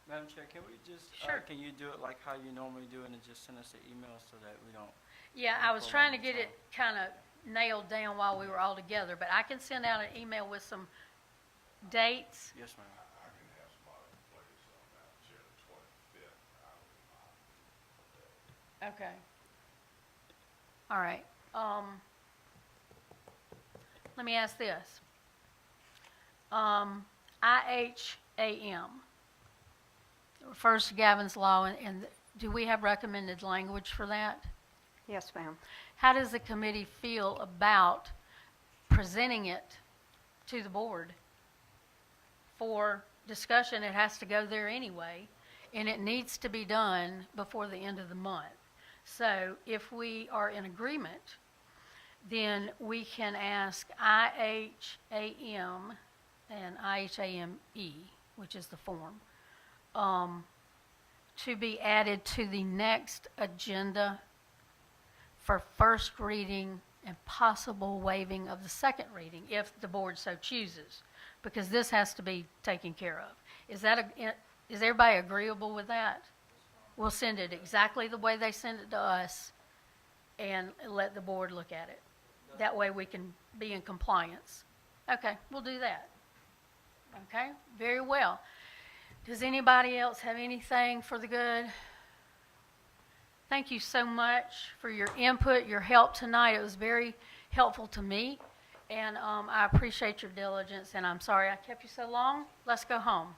Speaker 2: Madam Chair, can we just,
Speaker 1: Sure.
Speaker 2: can you do it like how you normally do it and just send us an email so that we don't?
Speaker 1: Yeah, I was trying to get it kind of nailed down while we were all together, but I can send out an email with some dates.
Speaker 2: Yes, ma'am.
Speaker 5: I can have somebody in place on that, Chair, the 25th.
Speaker 1: Okay. All right. Let me ask this. IHAM. It refers to Gavin's Law, and do we have recommended language for that?
Speaker 7: Yes, ma'am.
Speaker 1: How does the committee feel about presenting it to the board for discussion? It has to go there anyway, and it needs to be done before the end of the month. So if we are in agreement, then we can ask IHAM and IHAME, which is the form, to be added to the next agenda for first reading and possible waiving of the second reading, if the board so chooses, because this has to be taken care of. Is everybody agreeable with that? We'll send it exactly the way they send it to us and let the board look at it. That way we can be in compliance. Okay, we'll do that. Okay, very well. Does anybody else have anything for the good? Thank you so much for your input, your help tonight. It was very helpful to me, and I appreciate your diligence, and I'm sorry I kept you so long. Let's go home.